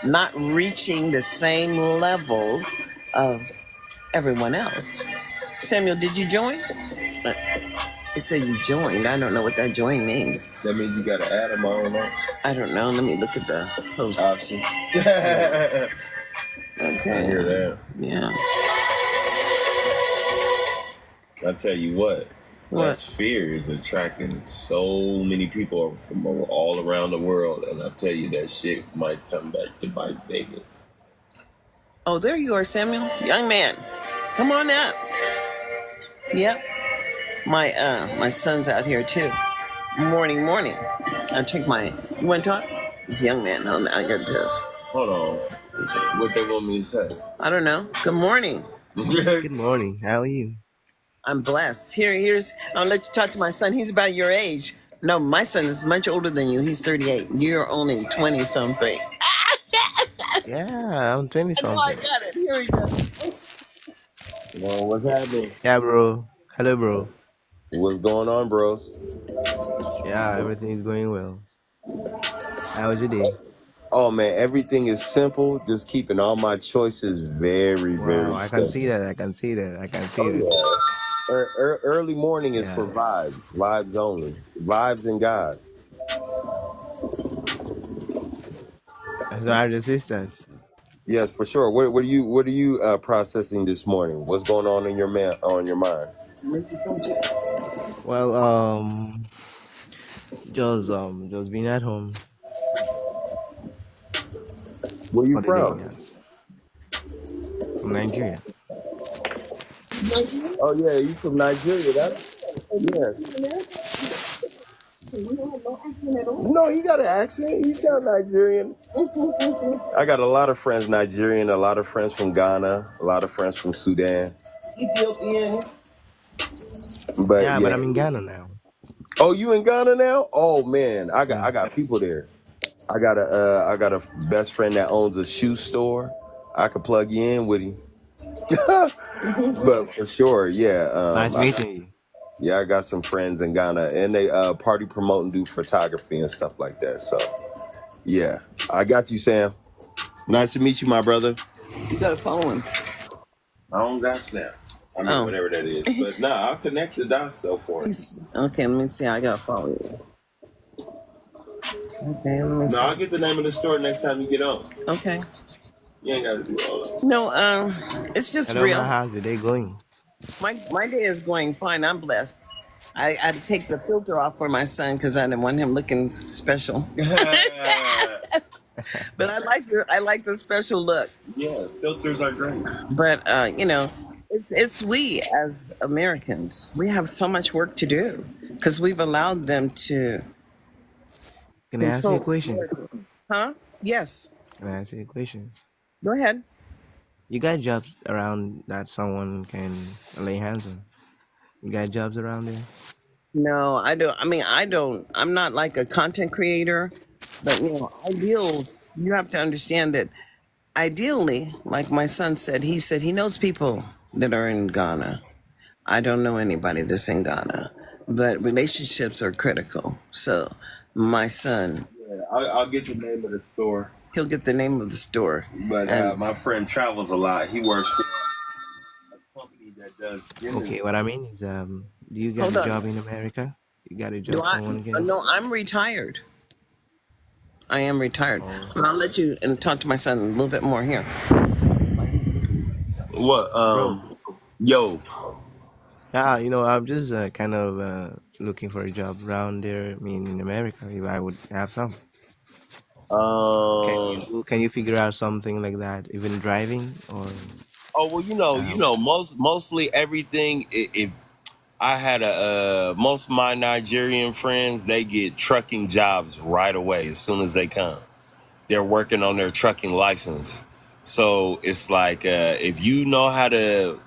not reaching the same levels of everyone else. Samuel, did you join? It said you joined. I don't know what that join means. That means you got to add them on I don't know. Let me look at the host. options. I Okay. hear that. Yeah. I tell you what, What? Fear is attracting so many people from all around the world, and I tell you that shit might come back to bite Vegas. Oh, there you are, Samuel. Young man. Come on up. Yep. My son's out here too. Morning. I check my. You want to talk? This young man. I got to. Hold on. What they want me to say? I don't know. Good morning. Good morning. How are you? I'm blessed. Here's. I'll let you talk to my son. He's about your age. No, my son is much older than you. He's 38. You're only 20 something. Yeah, I'm 20 Oh, I something. got it. Here we go. Well, what's happening? Yeah, bro. Hello, bro. What's going on, bros? Yeah, everything is going well. How was your day? Oh man, everything is simple. Just keeping all my choices very, very Wow, I can simple. see that. I can see that. I can see Oh that. yeah. Early morning is for Yeah. vibes only, vibes and God. So are the sisters. Yes, for sure. What are you processing this morning? What's going on in your mind? Well, just being at home Where you for the day. from? Yeah. From Nigeria. Oh yeah, you from Nigeria? No, he got an accent. He sound Nigerian. I got a lot of friends Nigerian, a lot of friends from Ghana, a lot of friends from Sudan. Ethiopian. But Yeah, but I'm in Ghana now. Oh, you in Ghana now? Oh man, I Yeah. got people there. I got a best friend that owns a shoe store. I could plug you in with him. But for sure, yeah. Nice meeting you. Yeah, I got some friends in Ghana, and they party promote and do photography and stuff like that. So, yeah, I got you, Sam. Nice to meet you, my brother. You got to follow him. I don't got Snap. I mean, whatever that is. But nah, I'll connect the dots though for it. Okay, let me see. I got to follow you. Okay, let me see. No, I'll get the name of the store next time you get on. Okay. You ain't got to do all that. No, it's just Hello, real. how's the day going? My day is going fine. I'm blessed. I had to take the filter off for my son because I didn't want him looking special. But I like the special look. Yeah, filters are great. But it's we as Americans. We have so much work to do because we've allowed them to Can I ask you a control. question? Huh? Yes. Can I ask you a question? Go ahead. You got jobs around that someone can lay hands on? You got jobs around there? No, I don't. I mean, I don't. I'm not like a content creator, but ideals. You have to understand that ideally, like my son said he knows people that are in Ghana. I don't know anybody that's in Ghana, but relationships are critical. So my son, Yeah, I'll get the name of the store. he'll get the name of the store. But And my friend travels a lot. He works for a company that does dinner. Okay, what I mean is, do you got hold a on. job in America? You got a Do job I? someone can? No, I'm retired. I am retired. Oh. But I'll let you and talk to my son a little bit more here. What? Bro, Yo. yeah, I'm just kind of looking for a job around there. I mean, in America, if I would have some. Can you figure out something like that, even driving or Oh well, mostly everything. If I had most of my Nigerian friends, they get trucking jobs right away as soon as they come. They're working on their trucking license. So it's like if you know how to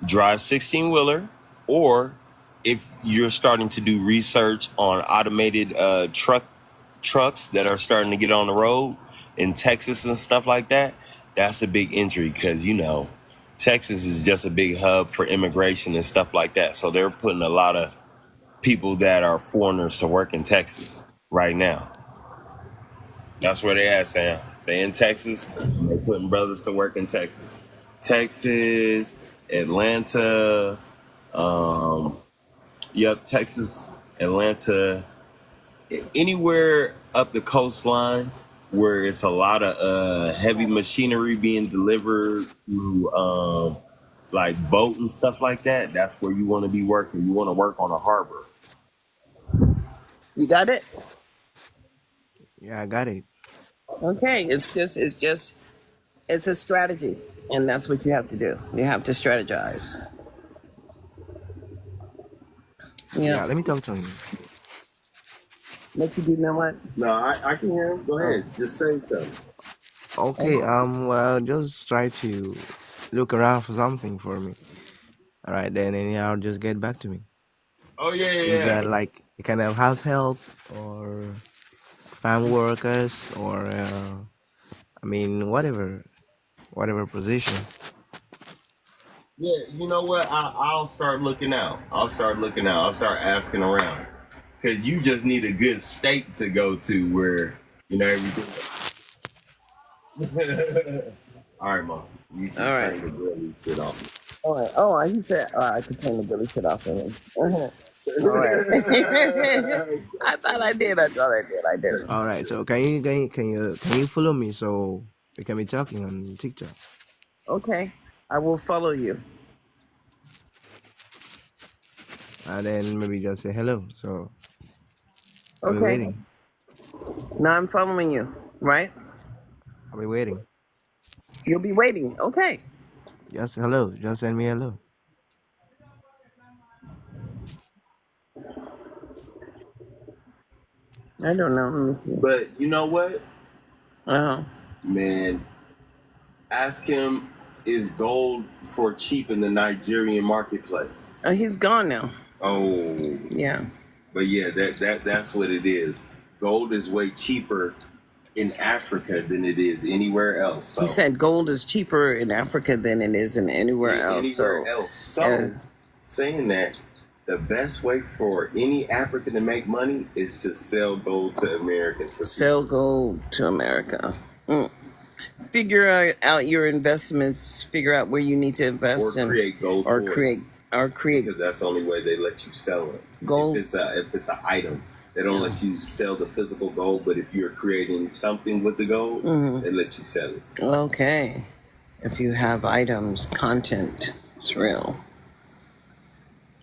drive 16-wheeler, or if you're starting to do research on automated trucks that are starting to get on the road in Texas and stuff like that, that's a big entry because Texas is just a big hub for immigration and stuff like that. So they're putting a lot of people that are foreigners to work in Texas right now. That's where they at, Sam. They in Texas. They're putting brothers to work in Texas. Texas, Atlanta, Texas, Atlanta, anywhere up the coastline where it's a lot of heavy machinery being delivered through like boat and stuff like that, that's where you want to be working. You want to work on a harbor. You got it? Yeah, I got it. Okay. It's a strategy. And that's what you have to do. You have to strategize. Yeah. Yeah, let me talk to him. What you do know what? No, I can hear him. Go Oh, ahead. Just say something. okay. Well, just try to look around for something for me. All right, then anyhow, just get back to me. Oh yeah, You yeah, got yeah. like a kind of house help or farm workers or I mean whatever position. Yeah, you know what? I'll start looking out. I'll start looking out. I'll start asking around. Because you just need a good state to go to where, everything. All right, Mom. You All can right. turn the girly shit off. All right. Oh, he said I could turn the Billy shit off of him. All right. I thought I did. I thought I did. I didn't. All right, so can you follow me so we can be talking on TikTok? Okay. I will follow you. And then maybe just say hello. So I'll be Okay. waiting. Now I'm following you. Right? I'll be waiting. You'll be waiting. Okay. Just hello. Just send me hello. I don't know. Let me see. But you know what, Uh-huh. man? Ask him, is gold for cheap in the Nigerian marketplace? He's gone now. Oh, Yeah. but yeah, that's what it is. Gold is way cheaper in Africa than it is anywhere else. So He said gold is cheaper in Africa than it is in anywhere else. anywhere So, else. So uh, saying that, the best way for any African to make money is to sell gold to Americans for sell gold to America. Mm. Figure out your investments. Figure out where you need to or invest in, create gold or toys. create Because that's the only way they let you sell it. gold. If it's an item, they don't let you sell the physical gold. But if you're creating something with the gold, they let you sell it. Okay. If you have items, content, it's real.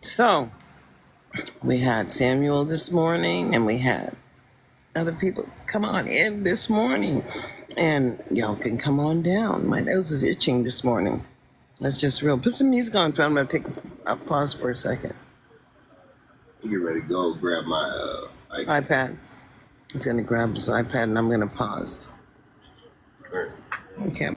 So we had Samuel this morning, and we had other people come on in this morning, and y'all can come on down. My nose is itching this morning. That's just real. Put some music on. So I'm gonna take a pause for a second. Get ready to go grab my iPad. iPad. He's gonna grab his iPad, and I'm gonna pause. Okay.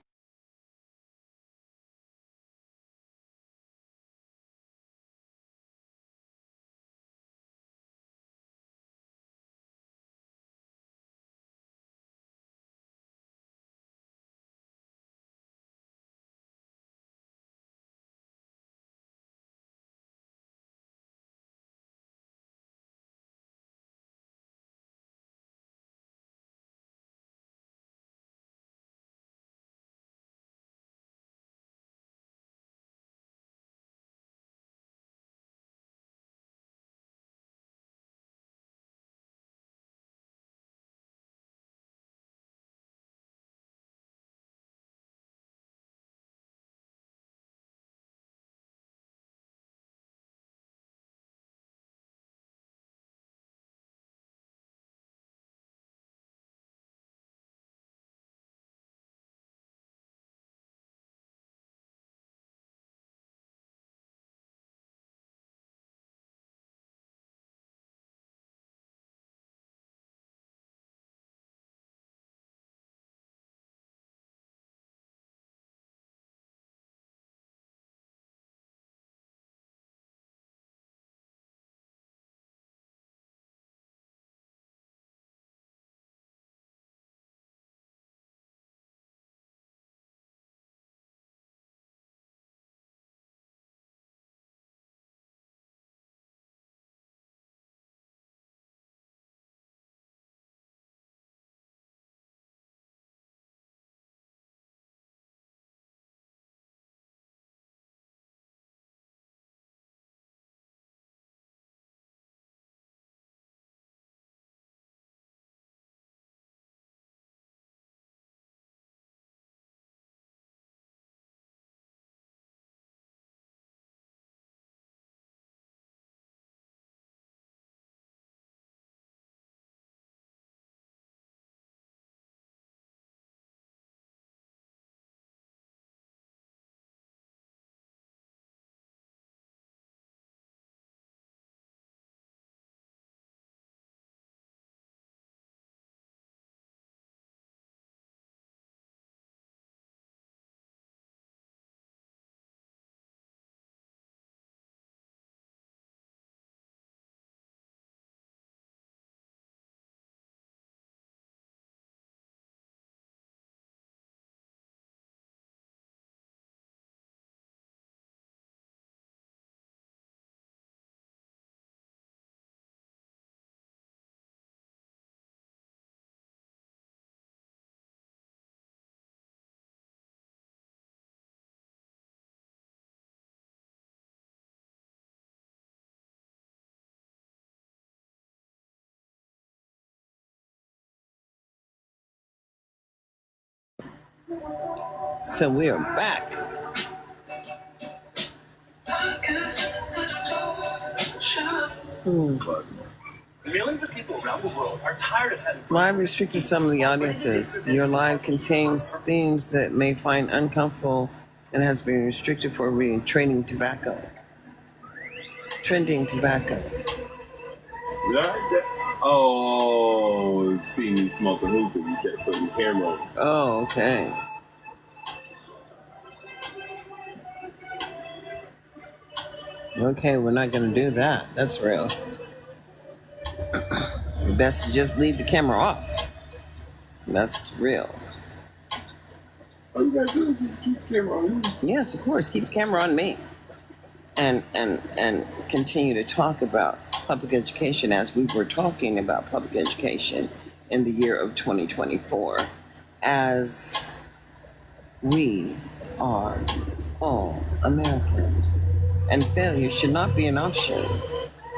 So we are back. Fuck. Millions of people around the world are tired of having Live restricted some of the audiences. Your live contains themes that may find uncomfortable and has been restricted for reading trending tobacco. Trending tobacco. Oh, see me smoking hookah. You kept putting the camera on. Oh, okay. Okay, we're not going to do that. That's real. Best to just leave the camera off. That's real. All you gotta do is just keep the camera on you. Yes, of course. Keep the camera on me. And continue to talk about public education as we were talking about public education in the year of 2024, as we are all Americans, and failure should not be an option.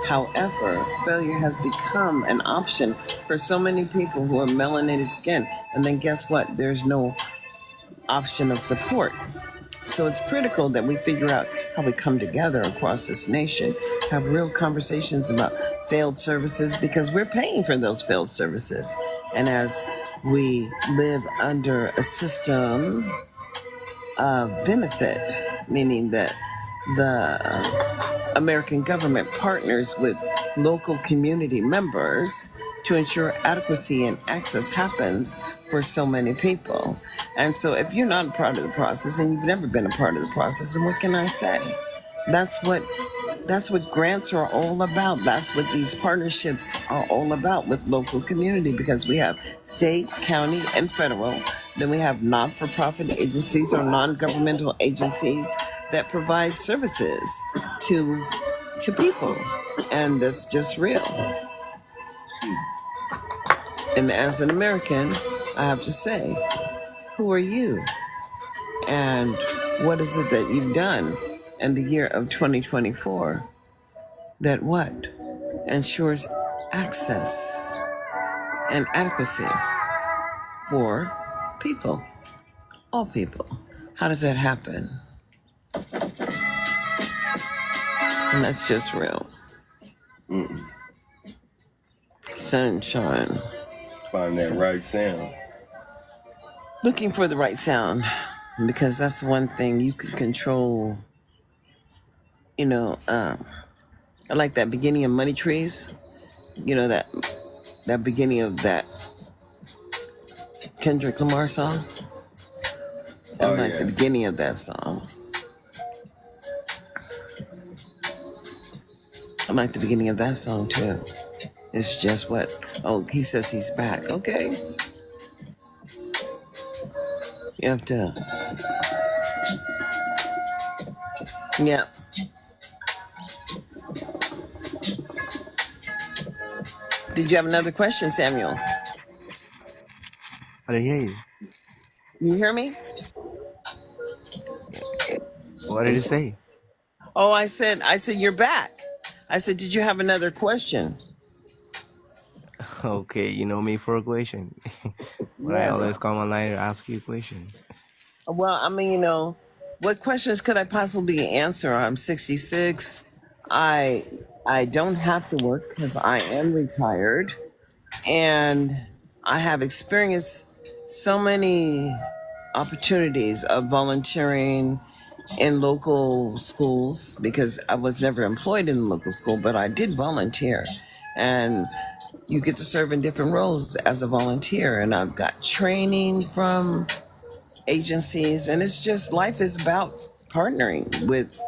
However, failure has become an option for so many people who are melanated skin, and then guess what? There's no option of support. So it's critical that we figure out how we come together across this nation, have real conversations about failed services, because we're paying for those failed services. And as we live under a system of benefit, meaning that the American government partners with local community members to ensure adequacy and access happens for so many people. And so if you're not a part of the process and you've never been a part of the process, then what can I say? That's what grants are all about. That's what these partnerships are all about with local community, because we have state, county, and federal. Then we have not-for-profit agencies or non-governmental agencies that provide services to people. And that's just real. And as an American, I have to say, who are you? And what is it that you've done in the year of 2024 that what? Ensures access and adequacy for people, all people. How does that happen? And that's just real. Sunshine. Find that right sound. Looking for the right sound, because that's one thing you can control. You know, I like that beginning of Money Trees. You know, that beginning of that Kendrick Lamar song. I like the beginning of that song. I like the beginning of that song too. It's just what? Oh, he says he's back. Okay. You have to. Yeah. Did you have another question, Samuel? I didn't hear you. You hear me? What did you say? Oh, I said you're back. I said, did you have another question? Okay, you know me for a question. But I Yes. always come online and ask you questions. Well, I mean, you know, what questions could I possibly answer? I'm 66. I don't have to work because I am retired, and I have experienced so many opportunities of volunteering in local schools, because I was never employed in a local school, but I did volunteer. And you get to serve in different roles as a volunteer, and I've got training from agencies, and it's just, life is about partnering with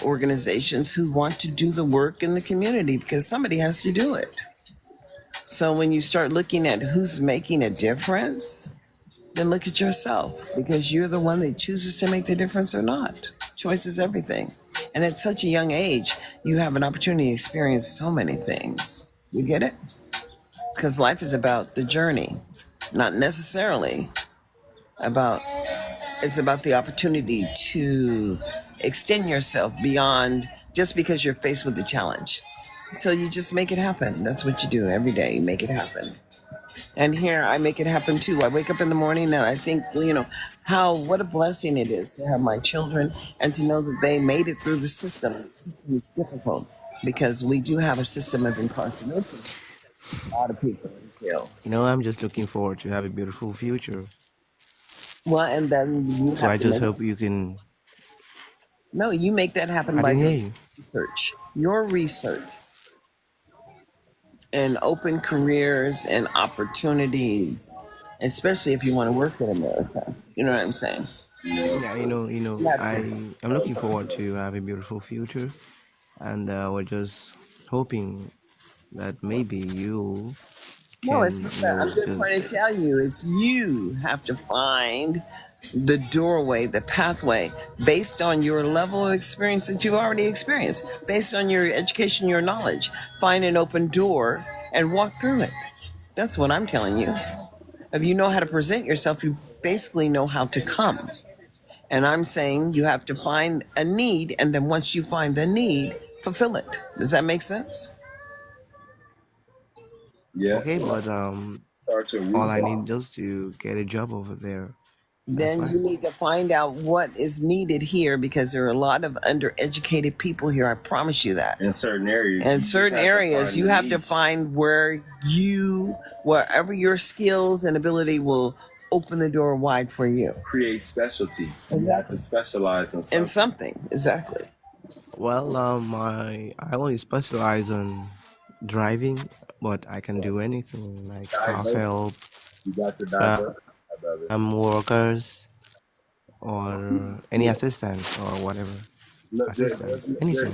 organizations who want to do the work in the community, because somebody has to do it. So when you start looking at who's making a difference, then look at yourself, because you're the one that chooses to make the difference or not. Choice is everything. And at such a young age, you have an opportunity to experience so many things. You get it? Because life is about the journey, not necessarily about, it's about the opportunity to extend yourself beyond just because you're faced with the challenge. So you just make it happen. That's what you do every day. You make it happen. And here I make it happen too. I wake up in the morning and I think, what a blessing it is to have my children and to know that they made it through the system. The system is difficult because we do have a system of incarceration. A lot of people in jails. I'm just looking forward to have a beautiful future. Well, and then you So have I to just make hope you can. no, you make that happen I by didn't hear doing you. research. Your research and open careers and opportunities, especially if you want to work in America. You know what I'm saying? Yeah, You have to. I'm looking forward to have a beautiful future, and we're just hoping that maybe you No, it's can, not that. I'm just trying to just. tell you, it's you have to find the doorway, the pathway, based on your level of experience that you've already experienced, based on your education, your knowledge. Find an open door and walk through it. That's what I'm telling you. If you know how to present yourself, you basically know how to come. And I'm saying you have to find a need, and then once you find the need, fulfill it. Does that make sense? Yeah. Okay, but Start your all I research. need just to get a job over there. That's Then you fine. need to find out what is needed here because there are a lot of undereducated people here. I promise you that. In certain areas. In you just certain have to areas, find you the have to niche. find wherever your skills and ability will open the door wide for you. Create specialty. You have Exactly. to specialize in In something. something, exactly. Well, I only specialize on driving, but I can do anything like house Diverse. help, You got to farm diverse, brother. workers, or any Yeah. assistance or whatever. Look, Assistance, the anything,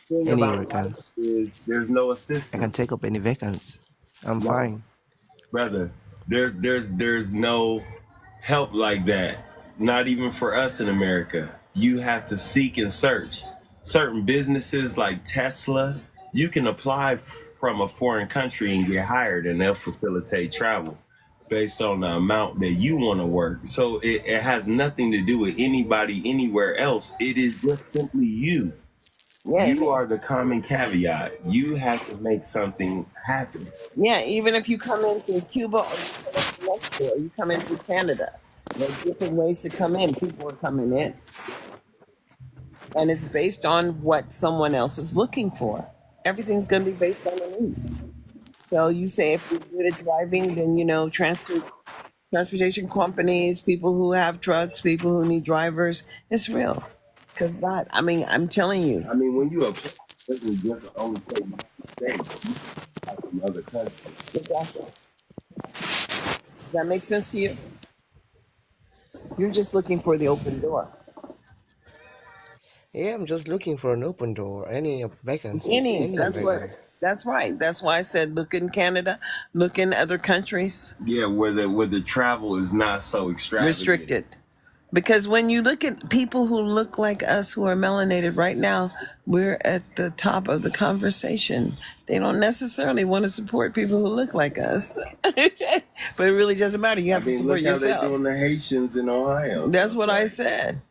thing any about life vacants. is there's no I can assistance. take up any vacants. I'm No, fine. brother. There's no help like that. Not even for us in America. You have to seek and search. Certain businesses like Tesla, you can apply from a foreign country and get hired, and they'll facilitate travel based on the amount that you want to work. So it has nothing to do with anybody anywhere else. It is just simply you. Yeah, You are the common caveat. You have to make something happen. yeah. Even if you come in through Cuba or you come in through Mexico or you come in through Canada, there's different ways to come in. People are coming in, and it's based on what someone else is looking for. Everything's going to be based on the need. So you say if you're good at driving, then transportation companies, people who have trucks, people who need drivers. It's real. Because that, I'm telling you. I mean, when you apply, it doesn't just only say you stay. You apply from other countries. Exactly. Does that make sense to you? You're just looking for the open door. Yeah, I'm just looking for an open door, any vacancies, any vacancies. That's right. That's why I said look in Canada, look in other countries, Yeah, where the travel is not so extravagant. restricted. Because when you look at people who look like us who are melanated right now, we're at the top of the conversation. They don't necessarily want to support people who look like us. But it really doesn't matter. You I have to mean, support look how they're yourself. doing the Haitians in Ohio. That's So what I said.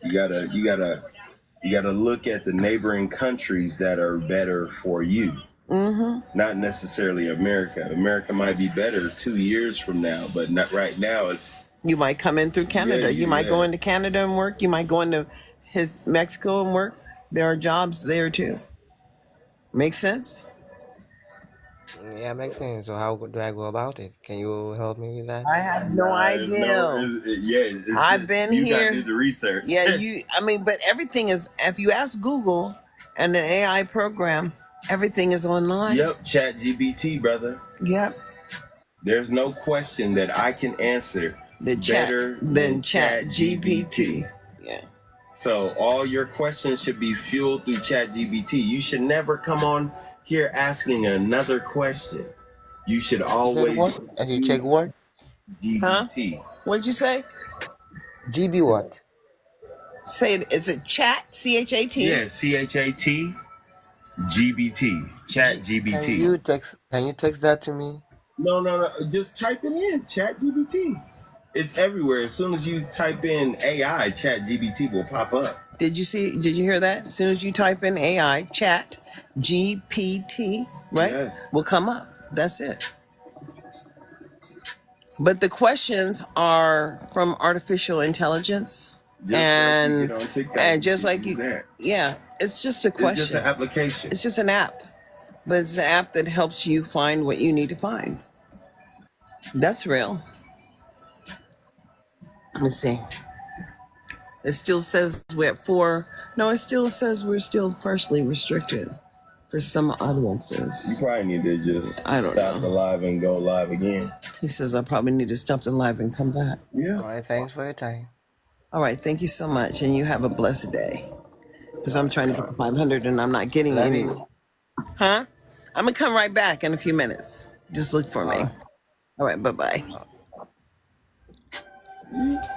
you gotta look at the neighboring countries that are better for you. Not necessarily America. America might be better 2 years from now, but not right now. It's You might come in through Canada. You might go yeah. into Canada and work. You might go into Mexico and work. There are jobs there too. Make sense? Yeah, makes sense. So how do I go about it? Can you help me with that? I have no idea. I've been you here. gotta do the research. Yeah, but everything is, if you ask Google and an AI program, everything is online. Yep, ChatGPT, brother. Yep. There's no question that I can answer Better than ChatGPT. Yeah. So all your questions should be fueled through ChatGPT. You should never come on here asking another question. You should always And you check what? GPT. What'd you say? GB what? Say it. Is it chat? CHAT? Yeah, CHAT GBT. ChatGPT. Can you text that to me? No. Just type it in. ChatGPT. It's everywhere. As soon as you type in AI, ChatGPT will pop up. Did you hear that? As soon as you type in AI, chat, GPT, right? Yeah. Will come up. That's it. But the questions are from artificial intelligence, Just like you and get on TikTok, and just you like use you, that. yeah, it's just a It's just an question. application. It's just an app, but it's an app that helps you find what you need to find. That's real. Let me see. It still says we're at 4. No, it still says we're still partially restricted for some You audiences. probably need to just I don't stop the know. live and go live again. He says I probably need to stop the live and come back. Yeah. All right, thanks for your time. All right, thank you so much, and you have a blessed day. Because I'm trying to get to 500 and I'm not getting Love any. you. Huh? I'm gonna come right back in a few minutes. Just look for me. All All right, bye bye. right.